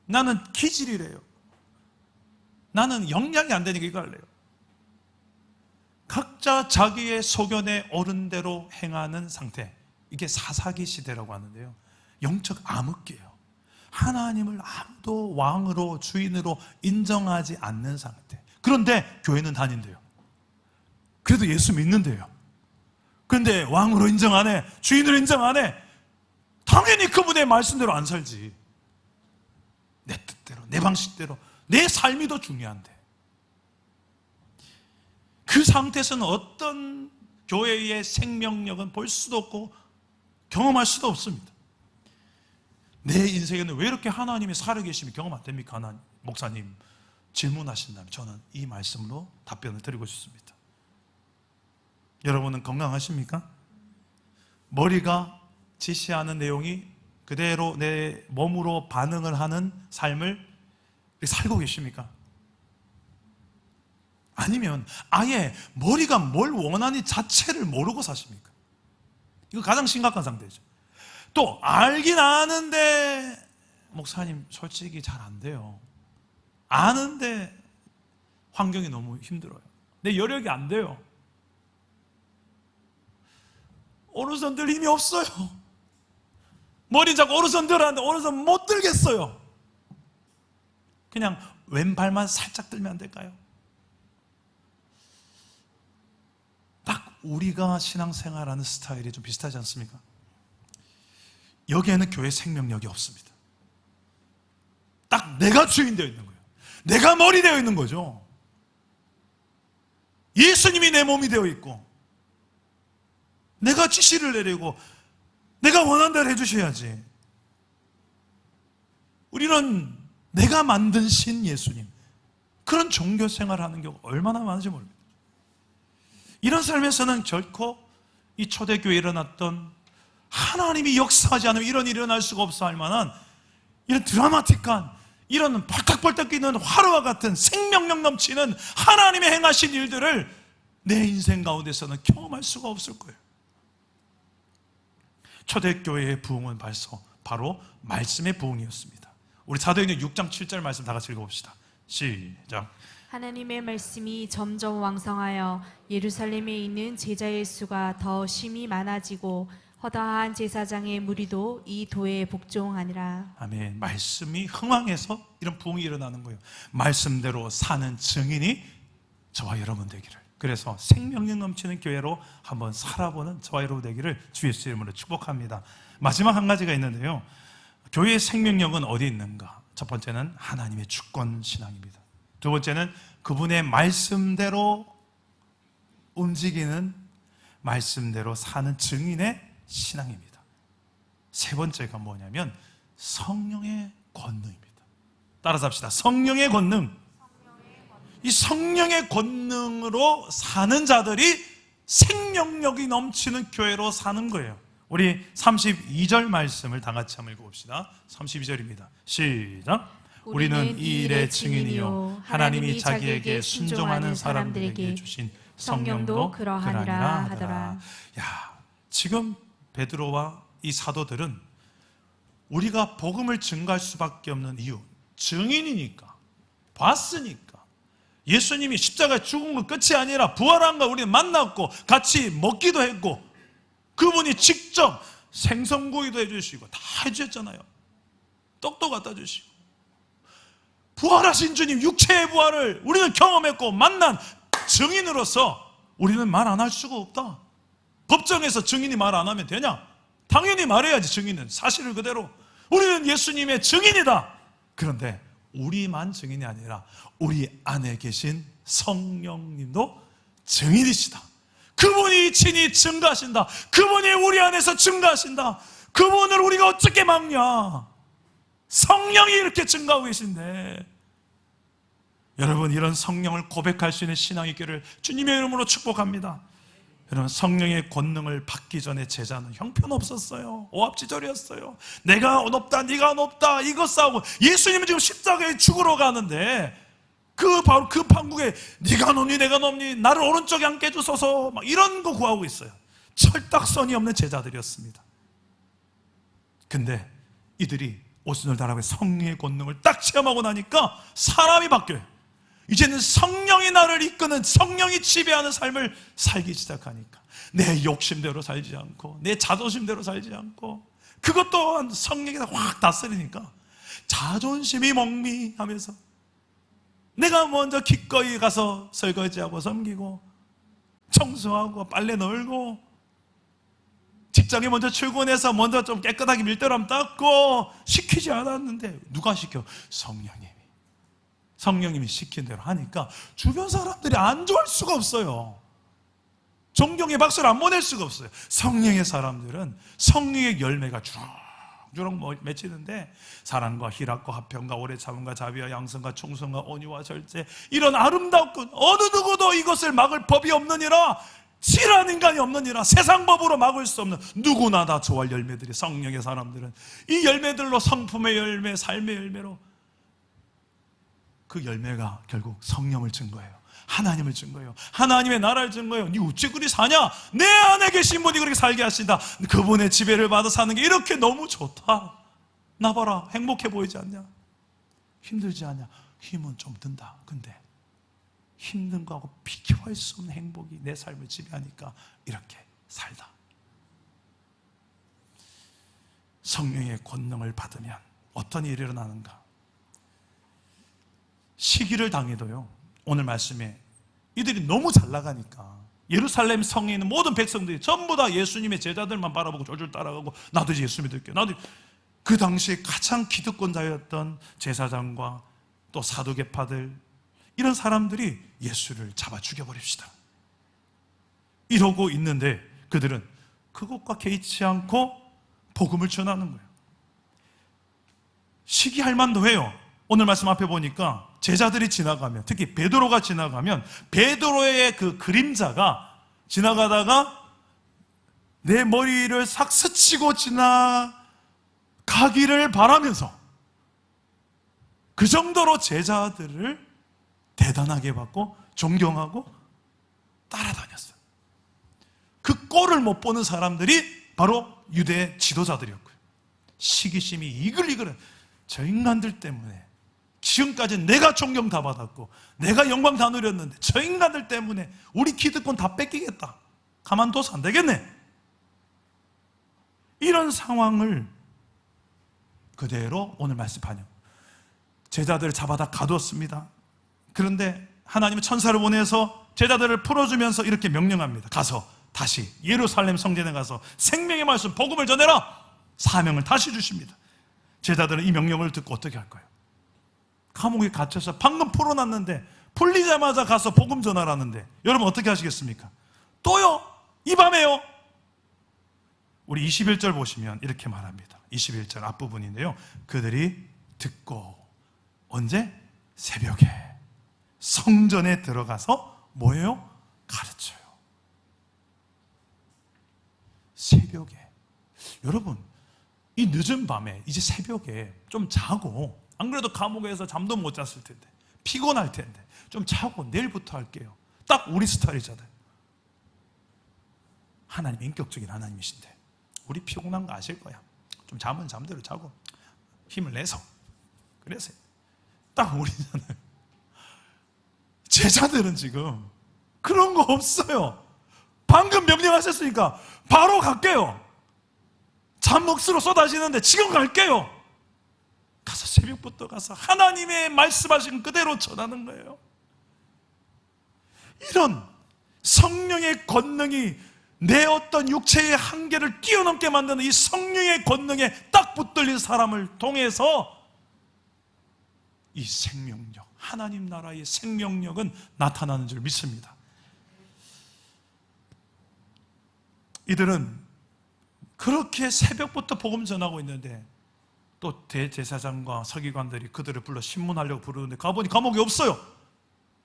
나는 기질이래요. 나는 영향이 안 되니까 이거 할래요. 각자 자기의 소견에 옳은 대로 행하는 상태, 이게 사사기 시대라고 하는데요, 영적 암흑기예요. 하나님을 아무도 왕으로 주인으로 인정하지 않는 상태. 그런데 교회는 다닌대요. 그래도 예수 믿는데요. 그런데 왕으로 인정 안 해, 주인으로 인정 안 해. 당연히 그분의 말씀대로 안 살지. 내 뜻대로, 내 방식대로, 내 삶이 더 중요한데. 그 상태에서는 어떤 교회의 생명력은 볼 수도 없고 경험할 수도 없습니다. 내 인생에는 왜 이렇게 하나님의 살아계심이 경험 안 됩니까? 하나님, 목사님 질문하신다면 저는 이 말씀으로 답변을 드리고 싶습니다. 여러분은 건강하십니까? 머리가 지시하는 내용이 그대로 내 몸으로 반응을 하는 삶을 살고 계십니까? 아니면 아예 머리가 뭘 원하니 자체를 모르고 사십니까? 이거 가장 심각한 상태죠. 또 알긴 아는데, 목사님 솔직히 잘 안 돼요. 아는데 환경이 너무 힘들어요. 내 여력이 안 돼요. 오른손 들 힘이 없어요. 머리 잡고 오른손 들었는데 오른손 못 들겠어요. 그냥 왼발만 살짝 들면 안 될까요? 딱 우리가 신앙생활하는 스타일이 좀 비슷하지 않습니까? 여기에는 교회 생명력이 없습니다. 딱 내가 주인 되어 있는 거예요. 내가 머리 되어 있는 거죠. 예수님이 내 몸이 되어 있고, 내가 지시를 내리고 내가 원하는 대로 해주셔야지. 우리는 내가 만든 신 예수님, 그런 종교 생활하는 경우가 얼마나 많은지 모릅니다. 이런 삶에서는 결코 이 초대교회에 일어났던, 하나님이 역사하지 않으면 이런 일이 일어날 수가 없어 할 만한 이런 드라마틱한, 이런 벌떡벌떡 뛰는 화로와 같은 생명력 넘치는 하나님의 행하신 일들을 내 인생 가운데서는 경험할 수가 없을 거예요. 초대교회의 부흥은 바로 말씀의 부흥이었습니다. 우리 사도행전 6장 7절 말씀 다 같이 읽어봅시다. 시작. 하나님의 말씀이 점점 왕성하여 예루살렘에 있는 제자의 수가 더 심히 많아지고 허다한 제사장의 무리도 이 도에 복종하니라. 아멘. 말씀이 흥왕해서 이런 부흥이 일어나는 거예요. 말씀대로 사는 증인이 저와 여러분 되기를. 그래서 생명력 넘치는 교회로 한번 살아보는 저와 여러분 되기를 주의 이름으로 축복합니다. 마지막 한 가지가 있는데요, 교회의 생명력은 어디 있는가? 첫 번째는 하나님의 주권 신앙입니다. 두 번째는 그분의 말씀대로 움직이는, 말씀대로 사는 증인의 신앙입니다. 세 번째가 뭐냐면 성령의 권능입니다. 따라서 합시다. 성령의 권능. 이 성령의 권능으로 사는 자들이 생명력이 넘치는 교회로 사는 거예요. 우리 32절 말씀을 다 같이 한번 읽어봅시다. 32절입니다. 시작. 우리는 이 일의 증인이요 하나님이 자기에게 순종하는 사람들에게 주신 성령도 그러하니라 하더라. 야, 지금 베드로와 이 사도들은 우리가 복음을 증거할 수밖에 없는 이유, 증인이니까, 봤으니까, 예수님이 십자가에 죽은 건 끝이 아니라 부활한 걸 우리는 만났고 같이 먹기도 했고 그분이 직접 생선구이도 해주시고 다 해주셨잖아요. 떡도 갖다 주시고 부활하신 주님 육체의 부활을 우리는 경험했고 만난 증인으로서 우리는 말 안 할 수가 없다. 법정에서 증인이 말 안 하면 되냐? 당연히 말해야지. 증인은 사실을 그대로. 우리는 예수님의 증인이다. 그런데 우리만 증인이 아니라 우리 안에 계신 성령님도 증인이시다. 그분이 친히 증거하신다. 그분이 우리 안에서 증거하신다. 그분을 우리가 어떻게 막냐? 성령이 이렇게 증거하고 계신데, 여러분, 이런 성령을 고백할 수 있는 신앙이 있기를 주님의 이름으로 축복합니다. 여러분, 성령의 권능을 받기 전에 제자는 형편없었어요. 오합지졸이었어요. 내가 높다, 네가 높다, 이거 싸우고. 예수님은 지금 십자가에 죽으러 가는데 바로 그 판국에 네가 높니 내가 높니 나를 오른쪽에 앉게 해주소서 막 이런 거 구하고 있어요. 철딱선이 없는 제자들이었습니다. 근데 이들이 오순을 달아서 성령의 권능을 딱 체험하고 나니까 사람이 바뀌어요. 이제는 성령이 나를 이끄는, 성령이 지배하는 삶을 살기 시작하니까 내 욕심대로 살지 않고 내 자존심대로 살지 않고 그것 또한 성령이 확 다스리니까 자존심이 멍미하면서 내가 먼저 기꺼이 가서 설거지하고 섬기고 청소하고 빨래 널고 직장에 먼저 출근해서 먼저 좀 깨끗하게 밀대로 닦고 시키지 않았는데 누가 시켜? 성령님이 시킨 대로 하니까 주변 사람들이 안 좋아할 수가 없어요. 존경의 박수를 안 보낼 수가 없어요. 성령의 사람들은 성령의 열매가 주렁주렁 맺히는데 사랑과 희락과 화평과 오래 참음과 자비와 양선과 충성과 온유와 절제, 이런 아름답고 어느 누구도 이것을 막을 법이 없느니라. 실한 인간이 없느니라. 세상 법으로 막을 수 없는 누구나 다 좋아할 열매들이, 성령의 사람들은 이 열매들로 성품의 열매, 삶의 열매로, 그 열매가 결국 성령을 증거해요. 하나님을 증거해요. 하나님의 나라를 증거해요. 니 어찌 그리 사냐? 내 안에 계신 분이 그렇게 살게 하신다. 그분의 지배를 받아 사는 게 이렇게 너무 좋다. 나 봐라, 행복해 보이지 않냐? 힘들지 않냐? 힘은 좀 든다. 근데 힘든 거하고 비교할 수 없는 행복이 내 삶을 지배하니까 이렇게 살다. 성령의 권능을 받으면 어떤 일이 일어나는가? 시기를 당해도요, 오늘 말씀에 이들이 너무 잘 나가니까 예루살렘 성에 있는 모든 백성들이 전부 다 예수님의 제자들만 바라보고 졸졸 따라가고 나도 이제 예수 믿을게. 나도. 그 당시에 가장 기득권자였던 제사장과 또 사두개파들, 이런 사람들이 예수를 잡아 죽여버립시다 이러고 있는데 그들은 그것과 개의치 않고 복음을 전하는 거예요. 시기할 만도 해요. 오늘 말씀 앞에 보니까 제자들이 지나가면, 특히 베드로가 지나가면 베드로의 그 그림자가 지나가다가 내 머리를 싹 스치고 지나가기를 바라면서 그 정도로 제자들을 대단하게 받고 존경하고 따라다녔어요. 그 꼴을 못 보는 사람들이 바로 유대 지도자들이었고요. 시기심이 이글이글해. 저 인간들 때문에 지금까지 내가 존경 다 받았고 내가 영광 다 누렸는데 저 인간들 때문에 우리 기득권 다 뺏기겠다. 가만둬서 안 되겠네. 이런 상황을 그대로 오늘 말씀 반영. 제자들을 잡아다 가두었습니다. 그런데 하나님은 천사를 보내서 제자들을 풀어주면서 이렇게 명령합니다. 가서 다시 예루살렘 성전에 가서 생명의 말씀 복음을 전해라. 사명을 다시 주십니다. 제자들은 이 명령을 듣고 어떻게 할까요? 감옥에 갇혀서 방금 풀어놨는데 풀리자마자 가서 복음 전하라는데 여러분 어떻게 하시겠습니까? 또요? 이 밤에요? 우리 21절 보시면 이렇게 말합니다. 21절 앞부분인데요. 그들이 듣고 언제? 새벽에 성전에 들어가서 뭐예요? 가르쳐요. 새벽에. 여러분, 이 늦은 밤에 이제 새벽에 좀 자고, 안 그래도 감옥에서 잠도 못 잤을 텐데, 피곤할 텐데 좀 자고 내일부터 할게요. 딱 우리 스타일이잖아요. 하나님 인격적인 하나님이신데 우리 피곤한 거 아실 거야. 좀 잠은 잠대로 자고 힘을 내서. 그래서 딱 우리잖아요. 제자들은 지금 그런 거 없어요. 방금 명령하셨으니까 바로 갈게요. 잠멉수로 쏟아지는데 지금 갈게요. 가서 새벽부터 가서 하나님의 말씀하신 그대로 전하는 거예요. 이런 성령의 권능이 내 어떤 육체의 한계를 뛰어넘게 만드는 이 성령의 권능에 딱 붙들린 사람을 통해서 이 생명력, 하나님 나라의 생명력은 나타나는 줄 믿습니다. 이들은 그렇게 새벽부터 복음 전하고 있는데 또 대제사장과 서기관들이 그들을 불러 신문하려고 부르는데 가보니 감옥이 없어요.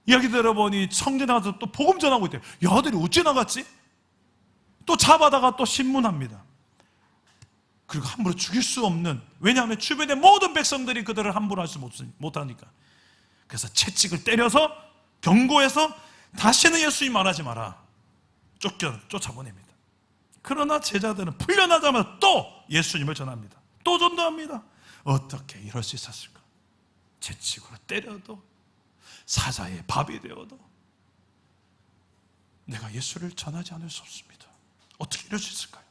이야기 들어보니 성전에 가서 또 복음 전하고 있대요. 야, 아들이 어째 나갔지? 또 잡아다가 또 신문합니다. 그리고 함부로 죽일 수 없는, 왜냐하면 주변의 모든 백성들이 그들을 함부로 할 수 못하니까. 그래서 채찍을 때려서 경고해서 다시는 예수님 말하지 마라. 쫓아보냅니다. 그러나 제자들은 풀려나자마자 또 예수님을 전합니다. 또 전도합니다. 어떻게 이럴 수 있었을까? 채찍으로 때려도 사자의 밥이 되어도 내가 예수를 전하지 않을 수 없습니다. 어떻게 이럴 수 있을까요?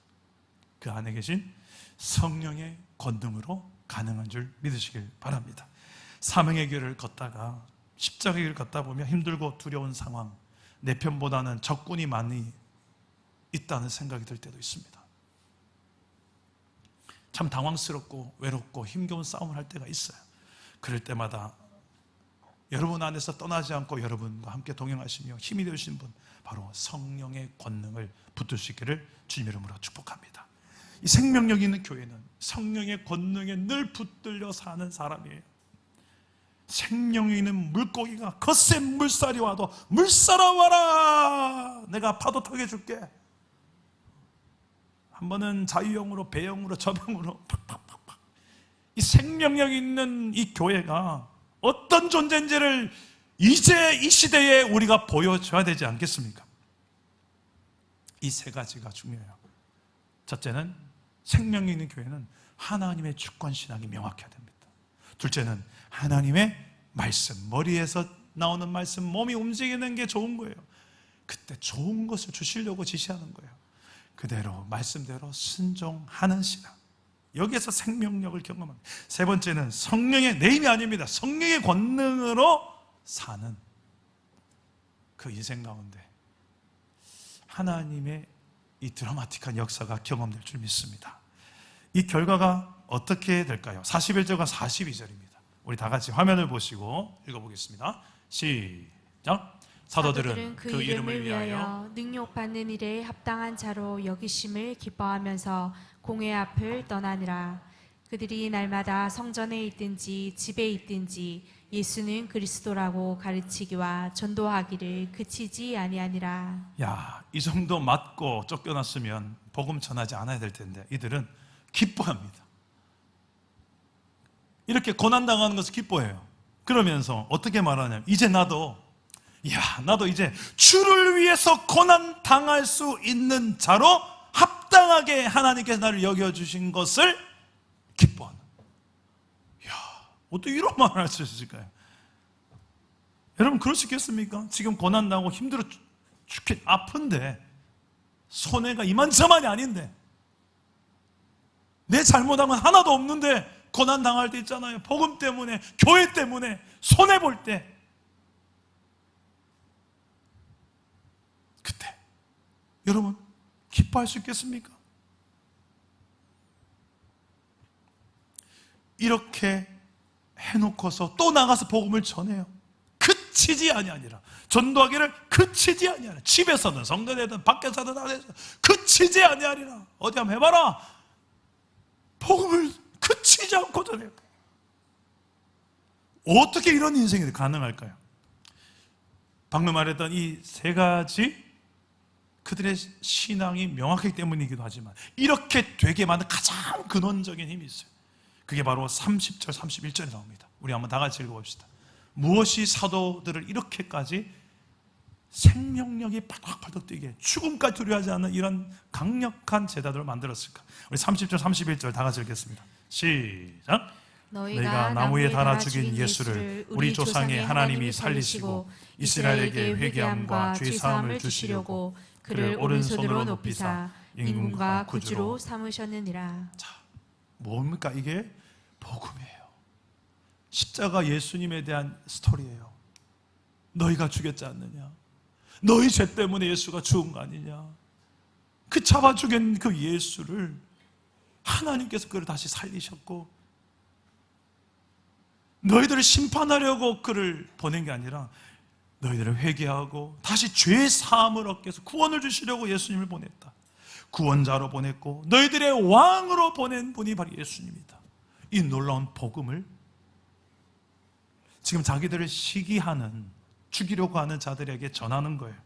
그 안에 계신 성령의 권능으로 가능한 줄 믿으시길 바랍니다. 사명의 길을 걷다가 십자가의 길을 걷다 보면 힘들고 두려운 상황, 내 편보다는 적군이 많이 있다는 생각이 들 때도 있습니다. 참 당황스럽고 외롭고 힘겨운 싸움을 할 때가 있어요. 그럴 때마다 여러분 안에서 떠나지 않고 여러분과 함께 동행하시며 힘이 되신 분, 바로 성령의 권능을 붙들 수 있기를 주님 이름으로 축복합니다. 이 생명력 있는 교회는 성령의 권능에 늘 붙들려 사는 사람이에요. 생명 있는 물고기가 거센 물살이 와도 물살아 와라, 내가 파도 타게 줄게. 한 번은 자유형으로, 배형으로, 저병으로 팍팍팍팍. 이 생명력 있는 이 교회가 어떤 존재인지를 이제 이 시대에 우리가 보여줘야 되지 않겠습니까? 이 세 가지가 중요해요. 첫째는 생명 있는 교회는 하나님의 주권 신앙이 명확해야 됩니다. 둘째는 하나님의 말씀, 머리에서 나오는 말씀, 몸이 움직이는 게 좋은 거예요. 그때 좋은 것을 주시려고 지시하는 거예요. 그대로 말씀대로 순종하는 신앙, 여기에서 생명력을 경험합니다. 세 번째는 성령의, 내 힘이 아닙니다, 성령의 권능으로 사는 그 인생 가운데 하나님의 이 드라마틱한 역사가 경험될 줄 믿습니다. 이 결과가 어떻게 될까요? 41절과 42절입니다. 우리 다 같이 화면을 보시고 읽어보겠습니다. 시작. 사도들은 그 이름을 위하여 능욕받는 일에 합당한 자로 여기심을 기뻐하면서 공회 앞을 떠나니라. 그들이 날마다 성전에 있든지 집에 있든지 예수는 그리스도라고 가르치기와 전도하기를 그치지 아니하니라. 야, 이 정도 맞고 쫓겨났으면 복음 전하지 않아야 될 텐데 이들은 기뻐합니다. 이렇게 고난당하는 것을 기뻐해요. 그러면서 어떻게 말하냐면, 이제 나도 이제 주를 위해서 고난당할 수 있는 자로 합당하게 하나님께서 나를 여겨주신 것을 기뻐하는. 어떻게 이런 말을 할 수 있을까요? 여러분, 그럴 수 있겠습니까? 지금 고난당하고 힘들어 죽겠, 아픈데, 손해가 이만저만이 아닌데, 내 잘못한 건 하나도 없는데 고난당할 때 있잖아요. 복음 때문에, 교회 때문에 손해볼 때 여러분 기뻐할 수 있겠습니까? 이렇게 해놓고서 또 나가서 복음을 전해요. 그치지 아니하니라. 전도하기를 그치지 아니하니라. 집에서든 성전에든 밖에서든 안에서 그치지 아니하니라. 어디 한번 해봐라. 복음을 그치지 않고 전해요. 어떻게 이런 인생이 가능할까요? 방금 말했던 이 세 가지 그들의 신앙이 명확하기 때문이기도 하지만 이렇게 되게 만든 가장 근원적인 힘이 있어요. 그게 바로 30절, 31절에 나옵니다. 우리 한번 다 같이 읽어봅시다. 무엇이 사도들을 이렇게까지 생명력이 팔떡팔떡 뛰게 죽음까지 두려워하지 않는 이런 강력한 제자들을 만들었을까? 우리 30절, 31절 다 같이 읽겠습니다. 시작. 너희가 나무에 달아 죽인 예수를 우리 조상의 하나님이 살리시고 이스라엘에게 회개함과 죄사함을 주시려고 그를 오른손으로 높이사 임금과 구주로 삼으셨느니라. 자, 뭡니까? 이게 복음이에요. 십자가 예수님에 대한 스토리예요. 너희가 죽였지 않느냐? 너희 죄 때문에 예수가 죽은 거 아니냐? 그 잡아 죽인 그 예수를 하나님께서 그를 다시 살리셨고 너희들을 심판하려고 그를 보낸 게 아니라 너희들을 회개하고 다시 죄 사함을 얻게 해서 구원을 주시려고 예수님을 보냈다. 구원자로 보냈고 너희들의 왕으로 보낸 분이 바로 예수님이다. 이 놀라운 복음을 지금 자기들을 시기하는, 죽이려고 하는 자들에게 전하는 거예요.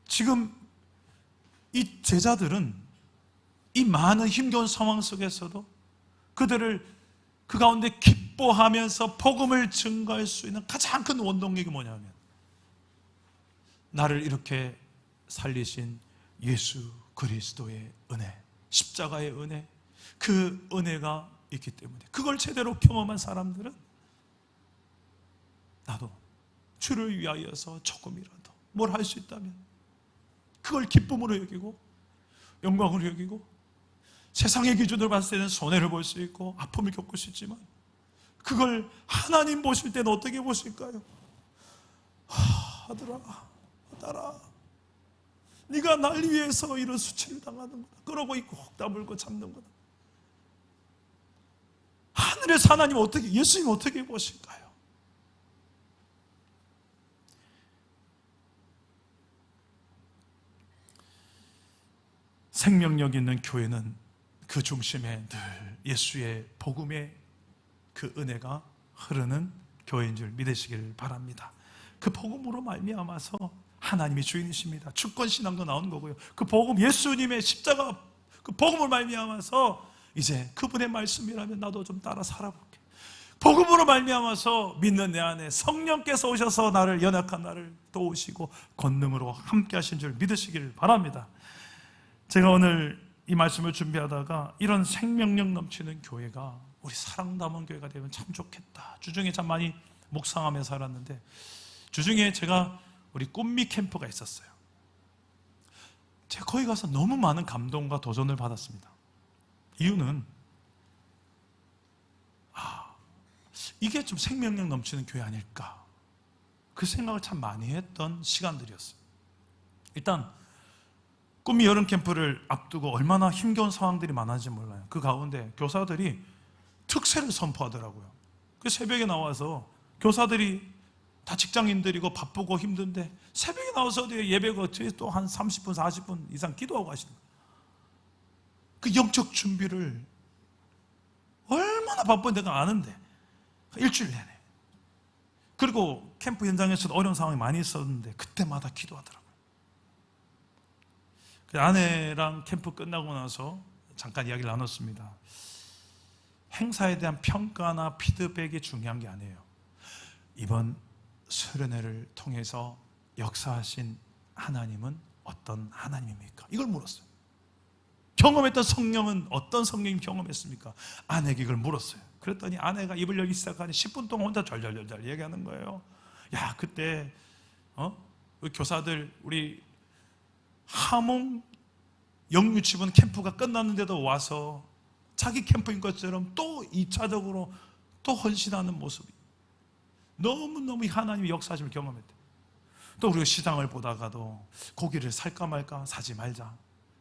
지금 이 제자들은 이 많은 힘겨운 상황 속에서도 그들을 그 가운데 기뻐하면서 복음을 증거할 수 있는 가장 큰 원동력이 뭐냐면 나를 이렇게 살리신 예수 그리스도의 은혜, 십자가의 은혜, 그 은혜가 있기 때문에 그걸 제대로 경험한 사람들은 나도 주를 위하여서 조금이라도 뭘 할 수 있다면 그걸 기쁨으로 여기고 영광으로 여기고 세상의 기준으로 봤을 때는 손해를 볼 수 있고 아픔을 겪을 수 있지만 그걸 하나님 보실 때는 어떻게 보실까요? 아들아, 딸아, 네가 날 위해서 이런 수치를 당하는구나. 그러고 있고 혹 다물고 참는구나. 하늘에서 하나님 어떻게, 예수님 어떻게 보실까요? 생명력 있는 교회는 그 중심에 늘 예수의 복음의 그 은혜가 흐르는 교회인 줄 믿으시길 바랍니다. 그 복음으로 말미암아서 하나님이 주인이십니다. 주권 신앙도 나오는 거고요. 그 복음, 예수님의 십자가 그 복음을 말미암아서 이제 그분의 말씀이라면 나도 좀 따라 살아볼게. 복음으로 말미암아서 믿는 내 안에 성령께서 오셔서 나를, 연약한 나를 도우시고 권능으로 함께 하신 줄 믿으시길 바랍니다. 제가 오늘 이 말씀을 준비하다가 이런 생명력 넘치는 교회가 우리 사랑담원 교회가 되면 참 좋겠다. 주중에 참 많이 묵상하며 살았는데 주중에 제가 우리 꿈미 캠프가 있었어요. 제가 거기 가서 너무 많은 감동과 도전을 받았습니다. 이유는 이게 좀 생명력 넘치는 교회 아닐까, 그 생각을 참 많이 했던 시간들이었어요. 일단 꿈미 여름 캠프를 앞두고 얼마나 힘겨운 상황들이 많았는지 몰라요. 그 가운데 교사들이 특세를 선포하더라고요. 그 새벽에 나와서 교사들이 다 직장인들이고 바쁘고 힘든데 새벽에 나와서 예배가 또 한 30분, 40분 이상 기도하고 하시는 거예요. 그 영적 준비를 얼마나 바쁜지 내가 아는데 일주일 내내. 그리고 캠프 현장에서도 어려운 상황이 많이 있었는데 그때마다 기도하더라고요. 그 아내랑 캠프 끝나고 나서 잠깐 이야기를 나눴습니다. 행사에 대한 평가나 피드백이 중요한 게 아니에요. 이번 수련회를 통해서 역사하신 하나님은 어떤 하나님입니까? 이걸 물었어요. 경험했던 성령은 어떤 성령님 경험했습니까? 아내에게 이걸 물었어요. 그랬더니 아내가 입을 열기 시작하니 10분 동안 혼자 절절절절 얘기하는 거예요. 야, 그때 우리 교사들, 우리 하몽 영유치분 캠프가 끝났는데도 와서 자기 캠프인 것처럼 또 2차적으로 또 헌신하는 모습이 너무너무 하나님의 역사하심을 경험했대. 또 우리가 시장을 보다가도 고기를 살까 말까, 사지 말자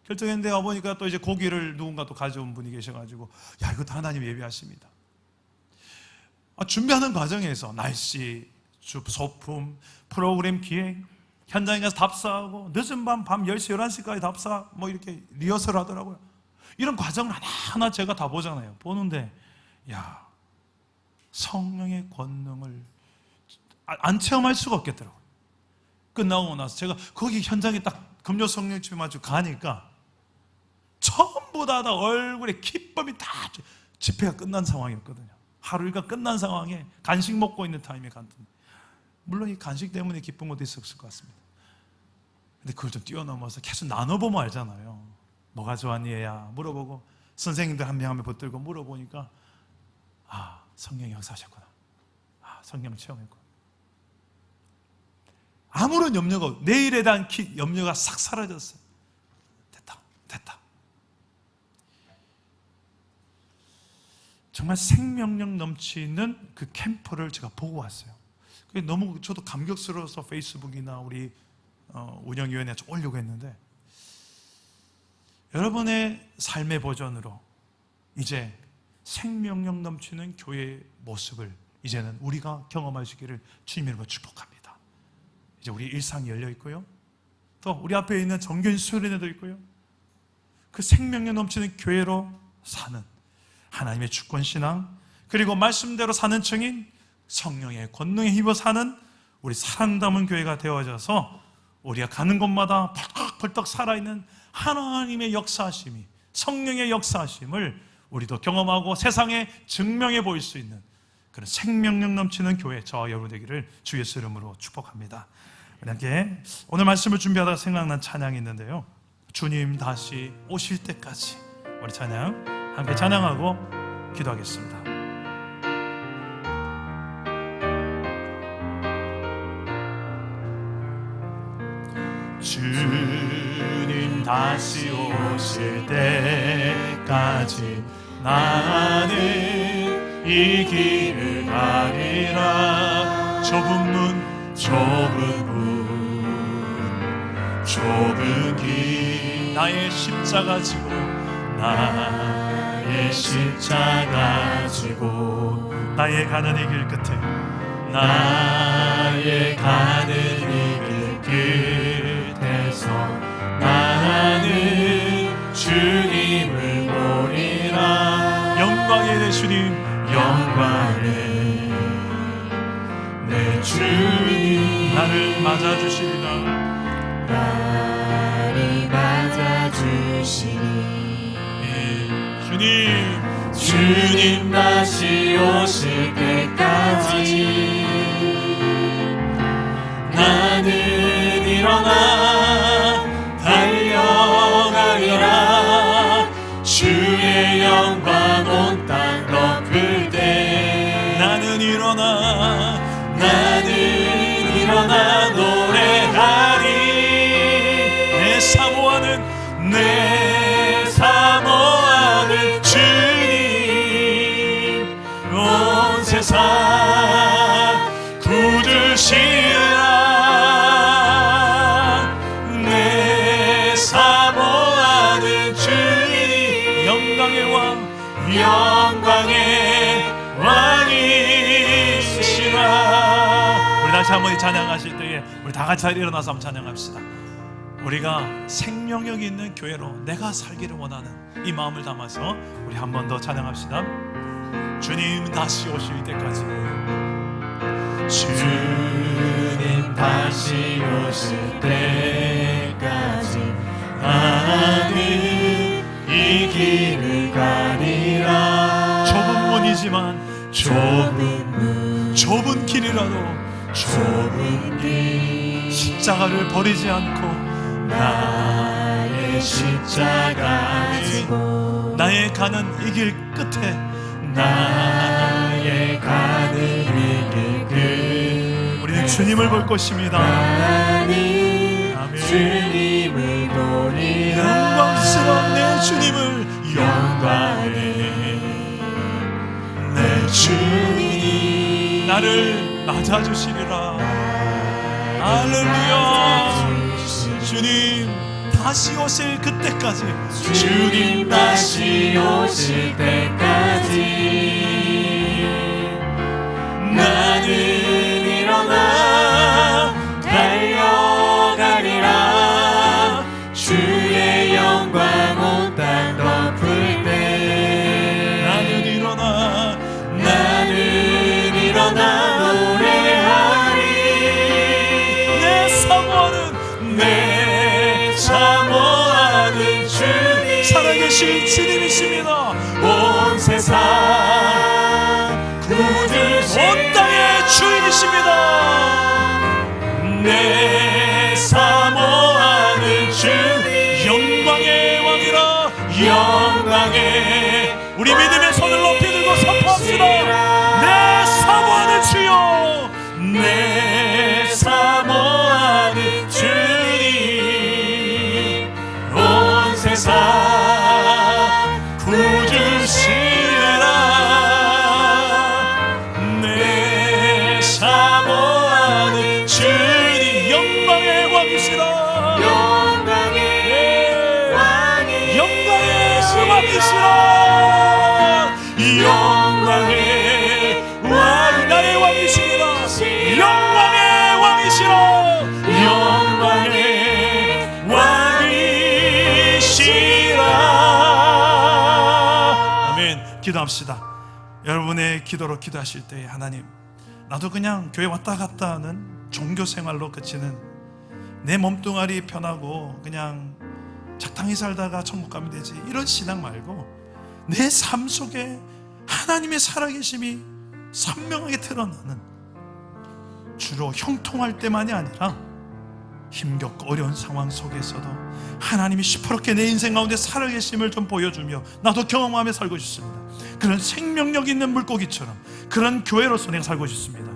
결정했는데 와보니까 또 이제 고기를 누군가 또 가져온 분이 계셔가지고, 야, 이것도 하나님 예비하십니다. 준비하는 과정에서 날씨, 소품, 프로그램 기획, 현장에 가서 답사하고 늦은 밤 10시, 11시까지 답사 이렇게 리허설 하더라고요. 이런 과정을 하나하나 제가 다 보잖아요. 보는데 야, 성령의 권능을 안 체험할 수가 없겠더라고요. 끝나고 나서 제가 거기 현장에 딱 금요 성령 집에 마주 가니까 전부 다 얼굴에 기쁨이 다, 집회가 끝난 상황이었거든요. 하루 일과 끝난 상황에 간식 먹고 있는 타임에 갔는데, 물론 이 간식 때문에 기쁜 것도 있었을 것 같습니다. 근데 그걸 좀 뛰어넘어서 계속 나눠보면 알잖아요. 뭐가 좋아하니 얘야 물어보고, 선생님들 한 명 한 명 붙들고 물어보니까, 아, 성령이 역사하셨구나, 아, 성령을 체험했구나. 아무런 염려가 없고 내일에 대한 염려가 싹 사라졌어요. 됐다. 정말 생명력 넘치는 그 캠프를 제가 보고 왔어요. 그게 너무 저도 감격스러워서 페이스북이나 우리 운영위원회에 좀 올리고 했는데, 여러분의 삶의 버전으로 이제 생명력 넘치는 교회의 모습을 이제는 우리가 경험하시기를 주님의 이름으로 축복합니다. 이제 우리 일상이 열려 있고요, 또 우리 앞에 있는 정교인 수련회도 있고요, 그 생명력 넘치는 교회로 사는 하나님의 주권신앙, 그리고 말씀대로 사는 증인, 성령의 권능에 힘입어 사는 우리 사랑 담은 교회가 되어져서 우리가 가는 곳마다 펄떡펄떡 살아있는 하나님의 역사하심이, 성령의 역사하심을 우리도 경험하고 세상에 증명해 보일 수 있는 그런 생명력 넘치는 교회, 저와 여러분 되기를 주 예수 이름으로 축복합니다. 이렇게 오늘 말씀을 준비하다가 생각난 찬양이 있는데요, 주님 다시 오실 때까지, 우리 찬양 함께 찬양하고 기도하겠습니다. 주님 다시 오실 때까지 나는 이 길을 가리라. 좁은 길, 나의 십자가 지고, 나의 십자가 지고, 나의 가는 이 길 끝에, 나의 가는 이 길 끝에서 나는 주님을 보리라. 영광의 내 주님, 영광의 내 주님, 나를 맞아주시리라. 나를 맞아주시리. 주님 다시 오실 때까지 나는 일어나 달려가리라. 주의 영광 온 땅 덮을 때 나는 일어나 노래하리. 내 사모하는 주님, 온 세상 굳으시라. 내 사모하는 주님, 영광의 왕이시라. 우리 다시 한번 찬양하실 때에 우리 다 같이 일어나서 한번 찬양합시다. 우리가 생명력 있는 교회로 내가 살기를 원하는 이 마음을 담아서 우리 한 번 더 찬양합시다. 주님 다시 오실 때까지, 주님 다시 오실 때까지 나는 이 길을 가리라. 좁은 문이지만 좁은 길이라도 좁은 길, 십자가를 버리지 않고 나의 십자가 지고, 나의 가는 이 길 끝에, 나의 가는 이 길 끝에 우리는 주님을 볼 것입니다. 나는 주님을 보리라. 영광스러운 내 주님을, 영광의 내 주님, 나를 맞아주시리라. 할렐루야. 주님 다시 오실 그때까지, 주님 다시 오실 때까지 나는 일어나 달려가리라. 주의 영광 온 땅 덮을 때 나는 일어나 노래하리. 내 사모하는 주님, 살아계신 주님이십니다. 온 세상 구주신 온 땅의 주인이십니다. 내 사모하는 주님, 영광의 왕이라. 영광의 우리 믿음의 손을 높이 들고 선포합시다. 내 사모하는 주여, 내 사모하는 주님, 온 세상 구주시라. 내 사모하는 주님, 영광의 왕이시라. 영광의 왕이 영광의 왕이시라. 영광의 왕, 나의 왕이시라. 영광의 왕이시라. 영광의 왕이시라. 아멘. 기도합시다. 여러분의 기도로 기도하실 때, 하나님, 나도 그냥 교회 왔다 갔다 하는 종교 생활로 그치는 내 몸뚱아리 편하고 그냥 적당히 살다가 천국 가면 되지, 이런 신앙 말고 내 삶 속에 하나님의 살아계심이 선명하게 드러나는, 주로 형통할 때만이 아니라 힘겹고 어려운 상황 속에서도 하나님이 시퍼렇게 내 인생 가운데 살아계심을 좀 보여주며 나도 경험하며 살고 싶습니다. 그런 생명력 있는 물고기처럼 그런 교회로서 내가 살고 싶습니다.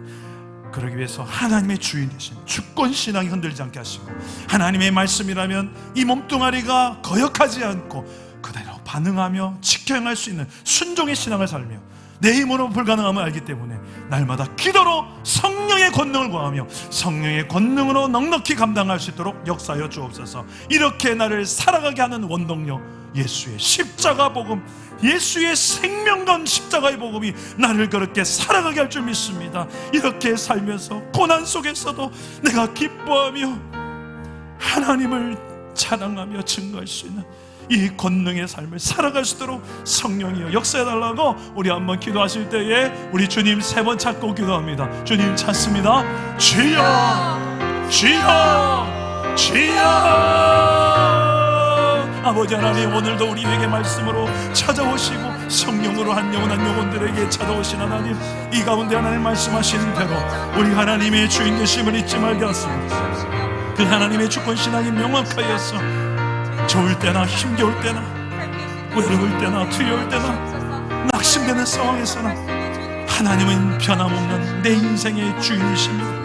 그러기 위해서 하나님의 주인이신 주권신앙이 흔들리지 않게 하시고, 하나님의 말씀이라면 이 몸뚱아리가 거역하지 않고 그대로 반응하며 지켜 행할 수 있는 순종의 신앙을 살며, 내 힘으로 불가능함을 알기 때문에 날마다 기도로 성령의 권능을 구하며 성령의 권능으로 넉넉히 감당할 수 있도록 역사하여 주옵소서. 이렇게 나를 살아가게 하는 원동력, 예수의 십자가 복음, 예수의 생명건 십자가의 복음이 나를 그렇게 살아가게 할 줄 믿습니다. 이렇게 살면서 고난 속에서도 내가 기뻐하며 하나님을 찬양하며 증거할 수 있는 이 권능의 삶을 살아갈 수 있도록 성령이여 역사해달라고 우리 한번 기도하실 때에 우리 주님 세 번 찾고 기도합니다. 주님 찾습니다. 주여, 주여, 주여. 아버지 하나님, 오늘도 우리에게 말씀으로 찾아오시고 성령으로 한 영혼 한 영혼들에게 찾아오신 하나님, 이 가운데 하나님 말씀하시는 대로 우리 하나님의 주인 되심을 잊지 말게 하소서. 그 하나님의 주권신앙이 명확하여서 좋을 때나 힘겨울 때나 외로울 때나 두려울 때나 낙심되는 상황에서나 하나님은 변함없는 내 인생의 주인이십니다.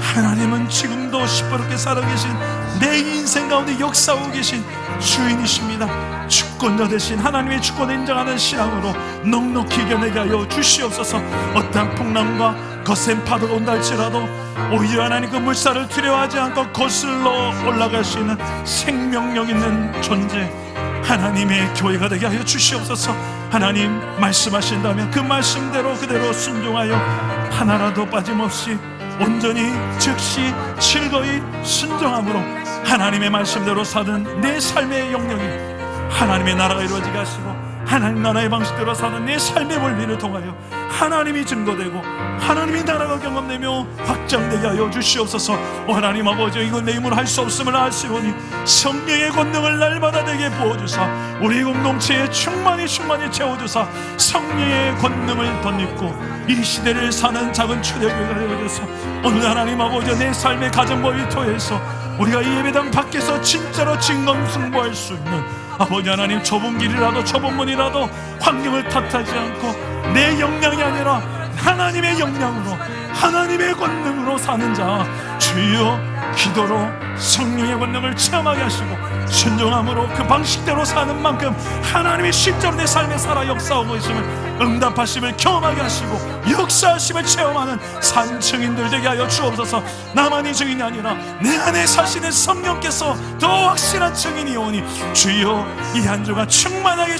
하나님은 지금도 시퍼렇게 살아계신 내 인생 가운데 역사하고 계신 주인이십니다. 주권자 되신 하나님의 주권을 인정하는 신앙으로 넉넉히 이겨내게 하여 주시옵소서. 어떠한 풍랑과 거센 파도가 온다 할지라도 오히려 하나님 그 물살을 두려워하지 않고 거슬러 올라갈 수 있는 생명력 있는 존재, 하나님의 교회가 되게 하여 주시옵소서. 하나님 말씀하신다면 그 말씀대로 그대로 순종하여 하나라도 빠짐없이 온전히 즉시 즐거이 순종함으로 하나님의 말씀대로 사는 내 삶의 영역이 하나님의 나라가 이루어지게 하시고, 하나님 나라의 방식대로 사는 내 삶의 원리를 통하여 하나님이 증거되고 하나님의 나라가 경험되며 확장되게 하여 주시옵소서. 하나님 아버지, 이건 내 힘으로 할 수 없음을 아시오니 성령의 권능을 날마다 내게 부어주사 우리 공동체에 충만히 채워주사 성령의 권능을 덧입고 이 시대를 사는 작은 초대교회가 되어주사 오늘 하나님 아버지, 내 삶의 가정법을 통해서 우리가 이 예배당 밖에서 진짜로 진검승부할 수 있는 아버지 하나님, 좁은 길이라도 좁은 문이라도 환경을 탓하지 않고 내 역량이 아니라 하나님의 역량으로 하나님의 권능으로 사는 자 주여 기도로 성령의 권능을 체험하게 하시고 순종함으로 그 방식대로 사는 만큼 하나님이 실제로 내 삶에 살아 역사하고 있음을, 응답하심을 경험하게 하시고 역사하심을 체험하는 산 증인들 되게 하여 주옵소서. 나만이 증인이 아니라 내 안에 사시는 성령께서 더 확실한 증인이 오니 주여 이 한 주가 충만하게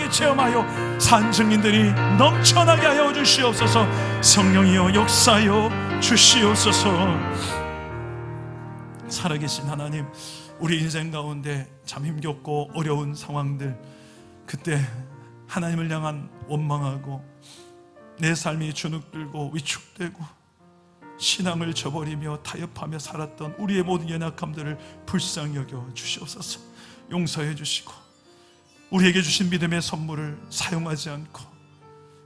체험하여 산 증인들이 넘쳐나게 하여 주시옵소서. 성령이여 역사하여 주시옵소서. 살아계신 하나님, 우리 인생 가운데 참 힘겹고 어려운 상황들, 그때 하나님을 향한 원망하고 내 삶이 주눅들고 위축되고 신앙을 저버리며 타협하며 살았던 우리의 모든 연약함들을 불쌍히 여겨 주시옵소서. 용서해 주시고 우리에게 주신 믿음의 선물을 사용하지 않고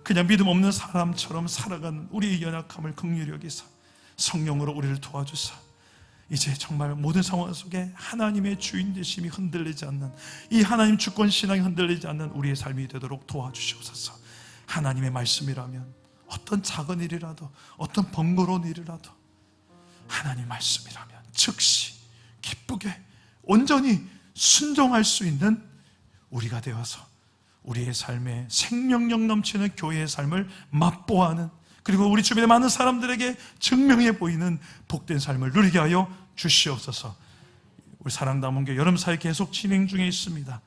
그냥 믿음 없는 사람처럼 살아간 우리의 연약함을 긍휼히 여기사 성령으로 우리를 도와주사 이제 정말 모든 상황 속에 하나님의 주인 되심이 흔들리지 않는, 이 하나님 주권 신앙이 흔들리지 않는 우리의 삶이 되도록 도와주시옵소서. 하나님의 말씀이라면 어떤 작은 일이라도, 어떤 번거로운 일이라도 하나님 말씀이라면 즉시 기쁘게 온전히 순종할 수 있는 우리가 되어서 우리의 삶에 생명력 넘치는 교회의 삶을 맛보아하는, 그리고 우리 주변의 많은 사람들에게 증명해 보이는 복된 삶을 누리게 하여 주시옵소서. 우리 사랑담원교 여름사회 계속 진행 중에 있습니다.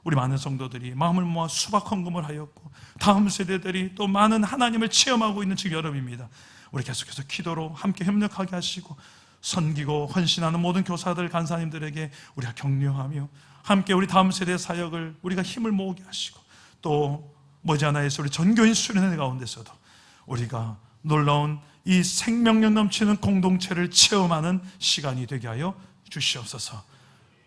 우리 많은 성도들이 마음을 모아 수박 헌금을 하였고 다음 세대들이 또 많은 하나님을 체험하고 있는 지금 여름입니다. 우리 계속해서 기도로 함께 협력하게 하시고 섬기고 헌신하는 모든 교사들, 간사님들에게 우리가 격려하며 함께 우리 다음 세대 사역을 우리가 힘을 모으게 하시고, 또 머지않아에서 우리 전교인 수련회 가운데서도 우리가 놀라운 이 생명력 넘치는 공동체를 체험하는 시간이 되게 하여 주시옵소서.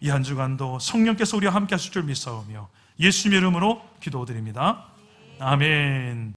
이 한 주간도 성령께서 우리와 함께 하실 줄 믿사오며 예수님의 이름으로 기도드립니다. 아멘.